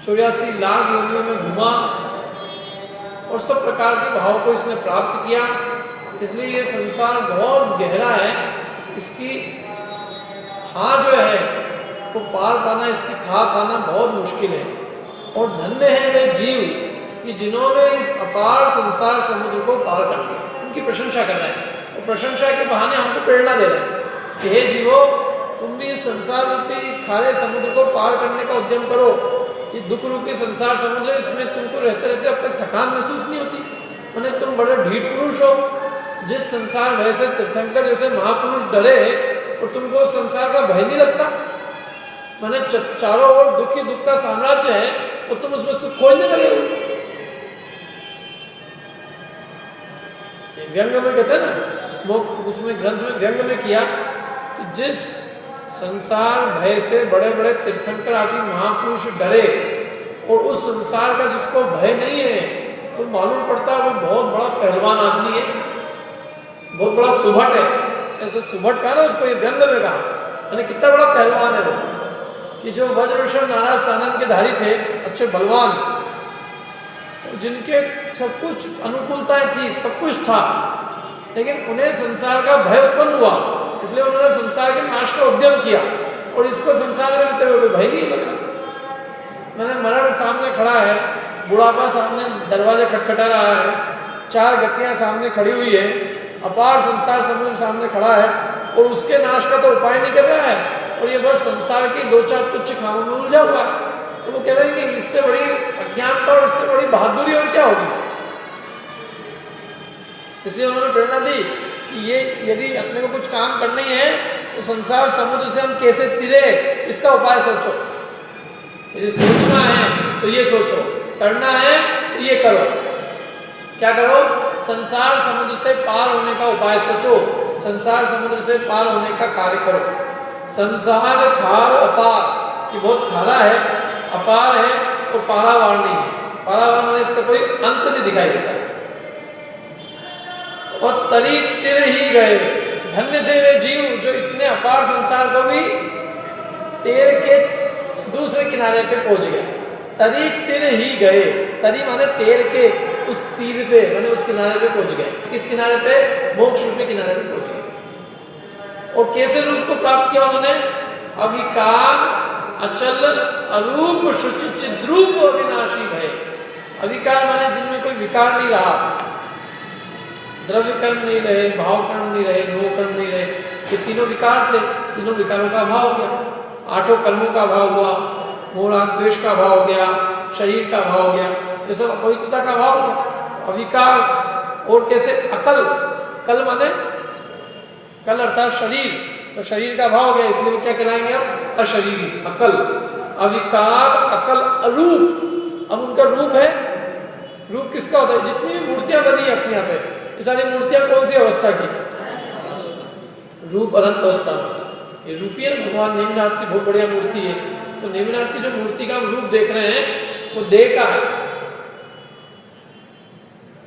84 लाख योनियों में घुमा और सब प्रकार के भाव को इसने प्राप्त किया। इसलिए ये संसार बहुत गहरा है, इसकी था जो है वो पार पाना, इसकी था पाना बहुत मुश्किल है। और धन्य है वे जीव कि जिन्होंने इस अपार संसार समुद्र को पार कर लिया। उनकी प्रशंसा कर रहे हैं और प्रशंसा के बहाने हमको प्रेरणा दे रहे हैं कि हे जीवो, तुम भी इस संसार रूपी खारे समुद्र को पार करने का उद्यम करो। ये दुख रूपी संसार समुद्र है, इसमें तुमको रहते रहते अब तक थकान महसूस नहीं होती। मैंने तुम बड़े ढीठ पुरुष हो। जिस संसार भय से तीर्थंकर जैसे महापुरुष डरे और तुमको संसार का भय नहीं लगता। मैंने चारों ओर दुख ही दुख का साम्राज्य है और तुम उसमें सुख खोजने लगे हो। व्यंग में कहते हैं ना, वो उसमें ग्रंथ में व्यंग में किया कि जिस संसार भय से बड़े बड़े तीर्थंकर आदि महापुरुष डरे और उस संसार का जिसको भय नहीं है, तो मालूम पड़ता है वो बहुत बड़ा पहलवान आदमी है, बहुत बड़ा सुभट है। ऐसे सुभट कहा ना उसको, ये व्यंग में कहा, यानी कितना बड़ा पहलवान है वो, कि जो वज्रवृषण नाराज सानन के धारी थे, अच्छे बलवान, जिनके सब कुछ अनुकूलताएं थी, सब कुछ था, लेकिन उन्हें संसार का भय उत्पन्न हुआ, इसलिए उन्होंने संसार के नाश का उद्यम किया। और इसको संसार में लेते हुए भय नहीं लगा। मैंने मरण सामने खड़ा है, बुढ़ापा सामने दरवाजे खटखटा रहा है, चार गतियां सामने खड़ी हुई है, अपार संसार समुद्र सामने खड़ा है और उसके नाश का तो उपाय नहीं कर रहा है, और ये बस संसार की दो चार तुच्छ खामों में उलझा हुआ है। तो वो कह रहे हैं कि इससे बड़ी अज्ञानता और इससे बड़ी बहादुरी और क्या होगी। इसलिए उन्होंने प्रेरणा दी कि ये यदि अपने को कुछ काम करना ही है तो संसार समुद्र से हम कैसे तिरे, इसका उपाय सोचो। यदि सोचना है तो ये सोचो, करना है तो ये करो। क्या करो? संसार समुद्र से पार होने का उपाय सोचो, संसार समुद्र से पार होने का कार्य करो। संसार खार अपार, ये बहुत खारा है, अपार है और पारावार नहीं है। पारावार में इसका कोई अंत नहीं दिखाई देता। और तरी तिर ही गए, धन्य थे वे जीव जो इतने अपार संसार को भी तैर के दूसरे किनारे पे पहुंच गए। तरी तिर ही गए, तरी माने तैर के उस तीर पे, माने उस किनारे पे पहुंच गए। किस किनारे पे? मोक्ष रूपी किनारे पे पहुंच गए। और कैसे रूप को प्राप्त किया उन्होंने? अविकार अचल अरूप शुचि चिद्रूप अविनाशी भय। अविकार माने जिनमें कोई विकार नहीं रहा, द्रव्य कर्म नहीं रहे, भाव कर्म नहीं रहे, मोह कर्म नहीं रहे। ये तीनों विकार थे, तीनों विकारों का अभाव हो गया। आठों कर्मों का अभाव हुआ, मोह राग द्वेष का अभाव हो गया, शरीर का अभाव हो गया, ये सब अपवित्रता का अभाव हो गया। अविकार और कैसे? अकल, कल माने कल अर्थात शरीर, तो शरीर का अभाव हो गया, इसलिए वो क्या कहलाएंगे हम? अशरीरी, अकल। अविकार अकल अरूप, अब उनका रूप है। रूप किसका होता है? जितनी भी मूर्तियां बनी है अपने यहाँ पे, ये सारी मूर्तियां कौन सी अवस्था की? रूप अनंत अवस्था में होता है। ये रूपी है भगवान नेमिनाथ की बहुत बढ़िया मूर्ति है। तो नेमिनाथ की जो मूर्ति का हम रूप देख रहे हैं वो देह का है,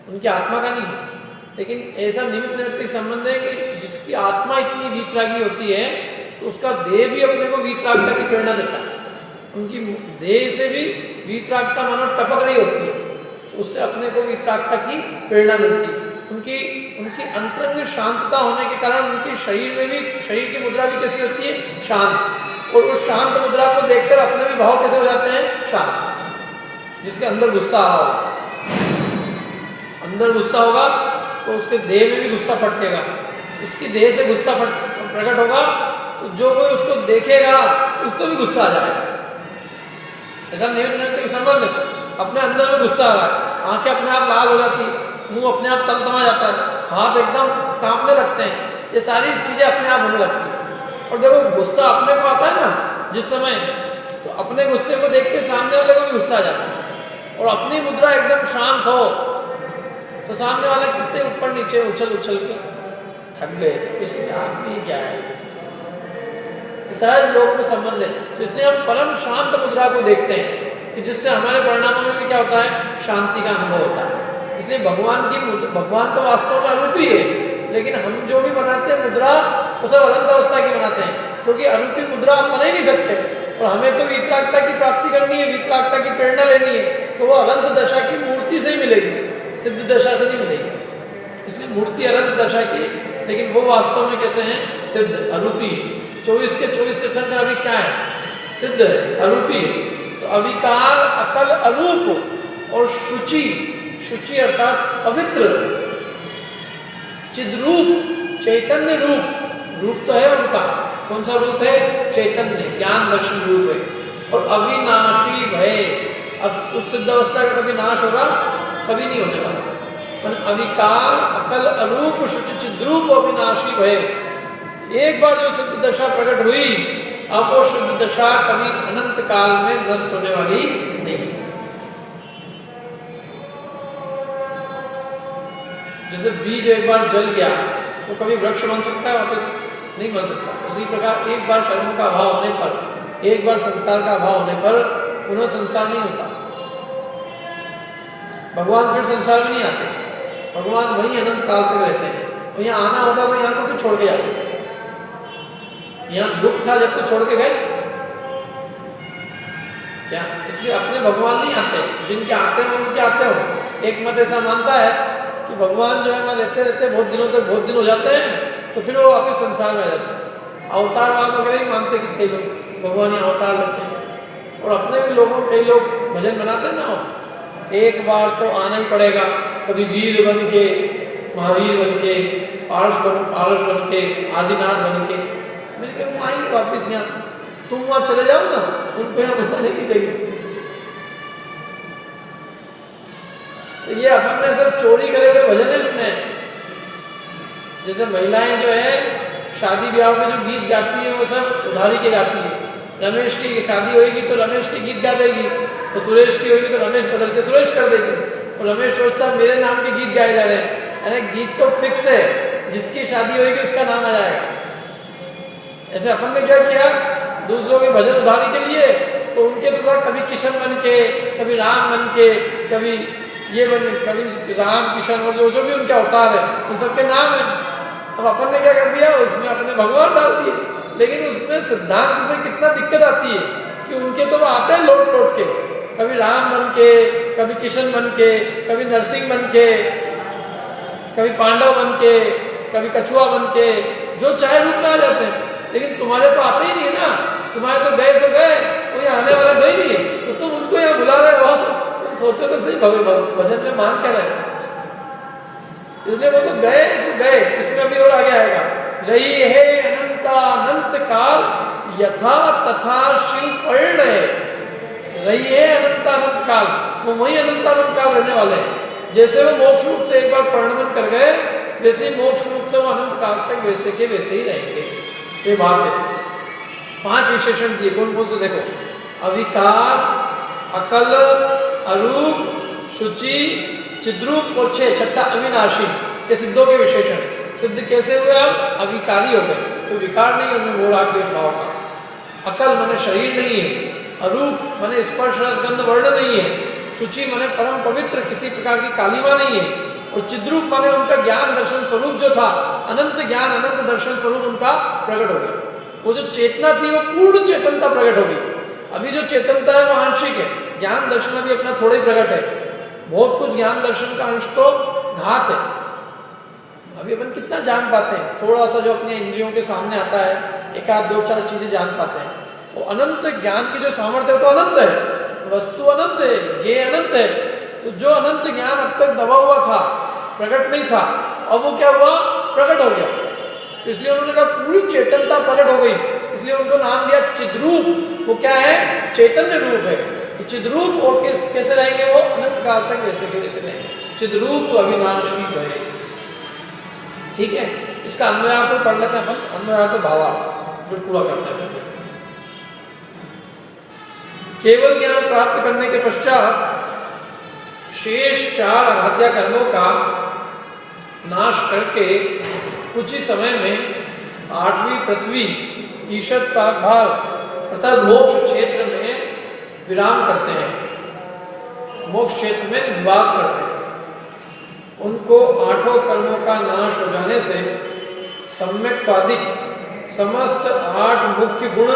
उनकी आत्मा का नहीं है। लेकिन ऐसा निमित्त निमित्त संबंध है कि जिसकी आत्मा इतनी वीतरागी होती है तो उसका देह भी अपने को वीतरागता की प्रेरणा देता है। उनकी देह से भी वीतरागता मानो टपक रही होती है, तो उससे अपने को वीतरागता की प्रेरणा मिलती है। उनकी अंतरंग शांतता होने के कारण उनके शरीर में भी, शरीर की मुद्रा भी कैसी होती है? शांत। और उस शांत मुद्रा को देखकर अपने भी भाव कैसे हो जाते हैं? शांत। जिसके अंदर गुस्सा आ रहा हो, अंदर गुस्सा होगा तो उसके देह में भी गुस्सा फटकेगा, उसकी देह से गुस्सा प्रकट होगा तो जो कोई उसको देखेगा उसको भी गुस्सा आ जाएगा। ऐसा निमित्त संबंध, अपने अंदर में गुस्सा आ रहा है, आंखें अपने आप लाल हो जाती, मुंह अपने आप तमतमा जाता है, हाथ एकदम कांपने लगते हैं, ये सारी चीजें अपने आप होने लगती हैं। और देखो गुस्सा अपने को आता है ना जिस समय, तो अपने गुस्से को देख के सामने वाले को भी गुस्सा आ जाता है। और अपनी मुद्रा एकदम शांत हो तो सामने वाला कितने ऊपर नीचे उछल उछल के थक गए थे, इसलिए आदमी क्या है, सहज लोक में संबंध है। तो इसलिए हम परम शांत मुद्रा को देखते हैं कि जिससे हमारे परिणामों में भी क्या होता है? शांति का अनुभव होता है। इसलिए भगवान तो वास्तव में अरूपी है, लेकिन हम जो भी बनाते हैं मुद्रा वो सब अनंत अवस्था की बनाते हैं, क्योंकि अरूपी मुद्रा हम बना ही नहीं सकते। और हमें तो वीतरागता की प्राप्ति करनी है, वीतरागता की प्रेरणा लेनी है, तो वो अनंत दशा की मूर्ति से ही मिलेगी, सिद्ध दशा से नहीं मिलेगी। इसलिए मूर्ति अनंत दशा की, लेकिन वो वास्तव में कैसे हैं? सिद्ध, अरूपी। 24 के 24 तीर्थंकर अभी क्या है? सिद्ध है, अरूपी। तो अविकार, अकल, अरूप और शुचि, शुचि अर्थात पवित्र, चिद्रूप, चैतन्य रूप, रूप तो है उनका, कौन सा रूप है? चैतन्य, ज्ञान दर्शन रूप है। और अविनाशी भय, अब उस सिद्ध अवस्था का कभी नाश होगा? कभी नहीं होने वाला। पर अविकार, अकल, अरूप, शुचि, चिद्रूप, अविनाशी भय, एक बार जो सिद्ध दशा प्रकट हुई, अब वो सिद्ध दशा कभी अनंत काल में नष्ट होने वाली नहीं। जैसे बीज एक बार जल गया वो कभी वृक्ष बन सकता है? वापस नहीं बन सकता। उसी प्रकार एक बार कर्म का अभाव होने पर, एक बार संसार का अभाव होने पर पुनः संसार नहीं होता। भगवान फिर संसार में नहीं आते, भगवान वहीं अनंत काल तक रहते हैं। और यहाँ आना होता तो यहाँ को क्यों छोड़ के जाते? यहाँ दुख था जब तो छोड़ के गए क्या? इसलिए अपने भगवान नहीं आते, जिनके आते हो उनके आते हो। एक मत ऐसा मानता है कि भगवान जो है वहाँ रहते रहते बहुत दिनों तक, बहुत दिन हो जाते हैं, तो फिर वो वापस संसार में आ जाते हैं। अवतारवाद वगैरह ही मानते कितने लोग भगवान यहाँ अवतार लेते हैं। और अपने भी लोगों, कई लोग भजन बनाते हैं ना, एक बार तो आना ही पड़ेगा, कभी वीर बन के, महावीर बन के, पारस बन के, आदिनाथ बन के। मैंने कहा वो आएंगे वापिस यहाँ, तुम वहाँ चले जाओ ना, उनको यहाँ बताने की जगह। तो ये अपन ने सब चोरी करे हुए भजन है सुनने। जैसे महिलाएं जो है शादी ब्याह में जो गीत गाती है वो सब उधारी के गाती है। रमेश की शादी होगी तो रमेश की गीत गा देगी, और सुरेश की होगी तो रमेश बदल के सुरेश कर देगी। और रमेश सोचता मेरे नाम के गीत गाए जा रहे हैं। अरे गीत तो फिक्स है, जिसकी शादी होगी उसका नाम आ जाएगा। ऐसे अपन ने क्या किया, दूसरों के भजन उधारी के लिए, तो उनके तो कभी किशन बन के, कभी राम बन के, कभी ये बन, कभी राम, किशन और जो भी उनके अवतार है उन सबके नाम है। अब अपन ने क्या कर दिया, उसमें अपने भगवान डाल दिए। लेकिन उसमें सिद्धांत से कितना दिक्कत आती है कि उनके तो वो आते हैं लौट लौट के, कभी राम बन के, कभी किशन बन के, कभी नरसिंह बन के, कभी पांडव बन के, कभी कछुआ बन के, जो चाहे रूप में आ जाते हैं। लेकिन तुम्हारे तो आते ही नहीं है ना, तुम्हारे तो गए सो गए, कोई आने वाला तो ही नहीं है, तो तुम उनको यहाँ बुला रहे हो। तुम सोचो तो सही, भजन में मान क्या रहे। इसलिए वो तो गए सो गए। इसमें भी और आगे आएगा, रही है अनंत काल यथा तथा शिव परिणय। रही है अनंत काल, वो वही अनंत काल रहने वाले हैं। जैसे वो मोक्ष रूप से एक बार परिणमन कर गए, वैसे ही मोक्ष रूप से वो अनंत काल तक वैसे के वैसे ही रहेंगे। ये बात है। 5 विशेषण दिए, कौन कौन से देखो, अविकार, अकल, अरूप, शुचि, चिद्रूप और 6 छठा अविनाशी। ये सिद्धों के विशेषण। सिद्ध कैसे हुए? आप अविकारी हो गए, कोई विकार नहीं उनमें, मोह राग द्वेष भाव का। अकल माने शरीर नहीं है, अरूप माने स्पर्श रस गंध वर्ण नहीं है, शुचि माने परम पवित्र, किसी प्रकार की कालिमा नहीं है, और चिद्रूप माने उनका ज्ञान दर्शन स्वरूप जो था, अनंत ज्ञान अनंत दर्शन स्वरूप उनका प्रकट हो गया। वो जो चेतना थी वो पूर्ण चेतनता प्रकट हो गई। अभी जो चेतनता है वो आंशिक है, ज्ञान दर्शन अभी अपना थोड़ा ही प्रकट है। बहुत कुछ ज्ञान दर्शन का अंश तो घात है। अभी अपन कितना जान पाते हैं, थोड़ा सा जो अपने इंद्रियों के सामने आता है, एक आध 2-4 चीजें जान पाते हैं। वो अनंत ज्ञान की जो सामर्थ्य है तो अनंत है, वस्तु अनंत है, ज्ञेय अनंत है। तो जो अनंत ज्ञान अब तक दबा हुआ था, प्रकट नहीं था, अब वो क्या हुआ, प्रकट हो गया। इसलिए उन्होंने कहा पूरी चेतनता प्रकट हो गई, इसलिए उनको नाम दिया चिद्रूप। वो क्या है, चैतन्य रूप है। तो चिद्रूप और कैसे रहेंगे वो, अनंत काल तक वैसे के वैसे रहेंगे। चिद्रूप अविनाशी है। ठीक है, इसका अन्वयार्थ पढ़ लेते हैं अपन, अन्वयार्थ भावार्थ फिर पूरा करते हैं। केवल ज्ञान प्राप्त करने के पश्चात शेष 4 अघात्य कर्मों का नाश करके कुछ ही समय में 8वीं पृथ्वी ईशत भार अर्थात मोक्ष क्षेत्र में विराम करते हैं, मोक्ष क्षेत्र में निवास करते हैं। उनको 8 कर्मों का नाश हो जाने से सम्यक्त्वादिक समस्त 8 मुख्य गुण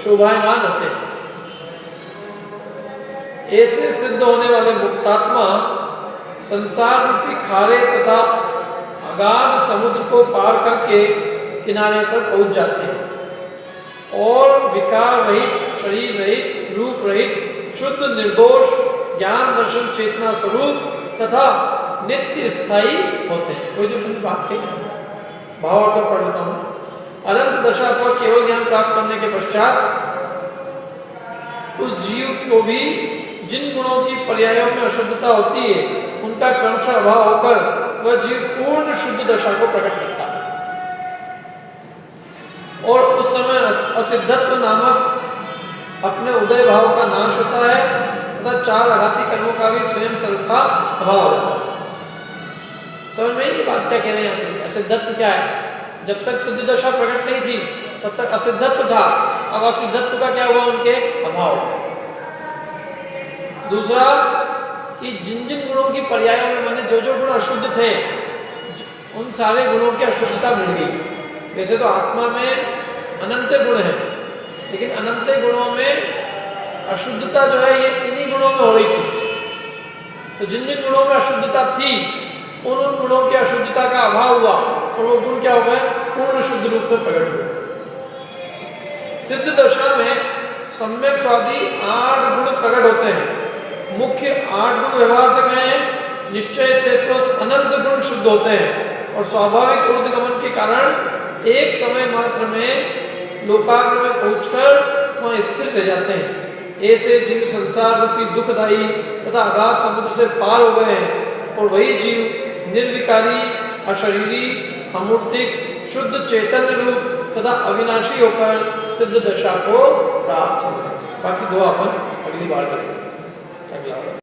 शोभायमान होते हैं। ऐसे सिद्ध होने वाले मुक्तात्मा संसार रूपी खारे तथा अगाध समुद्र को पार करके किनारे पर पहुंच जाते हैं और विकार रहित, शरीर रहित, रूप रहित शुद्ध निर्दोष ज्ञान दर्शन चेतना स्वरूप तथा नित्य स्थायी होते हैं। कोई जो मैंने बात कही भावार्थ पढ़ लेता हूँ। अनंत दशा अथवा केवल ज्ञान प्राप्त करने के पश्चात उस जीव को भी जिन गुणों की पर्यायों में अशुद्धता होती है उनका क्रमशः अभाव होकर वह जीव पूर्ण शुद्ध दशा को प्रकट करता है और उस समय असिद्धत्व नामक अपने उदय भाव का नाश होता है तथा चार आघाती कर्मों का भी स्वयं सर्वथा अभाव हो जाता है। समझ में ये बात क्या कह रहे हैं? असिद्धत्व क्या है? जब तक सिद्ध दशा प्रकट नहीं थी तब तक असिद्धत्व था, अब असिद्धत्व का क्या हुआ? उनके अभाव। दूसरा कि जिन जिन गुणों की पर्यायों में मैंने जो जो गुण अशुद्ध थे उन सारे गुणों की अशुद्धता मिल गई। वैसे तो आत्मा में अनंत गुण है लेकिन अनंत गुणों में अशुद्धता जो है ये इन्हीं गुणों में हो रही थी। तो जिन जिन गुणों में अशुद्धता थी उन गुणों की अशुद्धता का अभाव हुआ और वो गुण क्या हो गए? पूर्ण शुद्ध रूप में प्रकट हुए। सिद्ध दशा में सम्यक स्वादी 8 गुण प्रकट होते हैं। मुख्य 8 गुण व्यवहार से कहें निश्चय अनंत गुण शुद्ध होते हैं और स्वाभाविक ऊर्ध्वगमन के कारण एक समय मात्र में लोकाग्र में पहुंचकर वहां स्थिर रह जाते हैं। ऐसे जीव संसार रूपी दुखदायी तथा अगाध समुद्र से पार हो गए हैं और वही जीव निर्विकारी अशरीरी अमूर्तिक शुद्ध चैतन्य रूप तथा अविनाशी होकर सिद्ध दशा को प्राप्त हो। बाकी दो अपन अगली बार करेंगे। अगला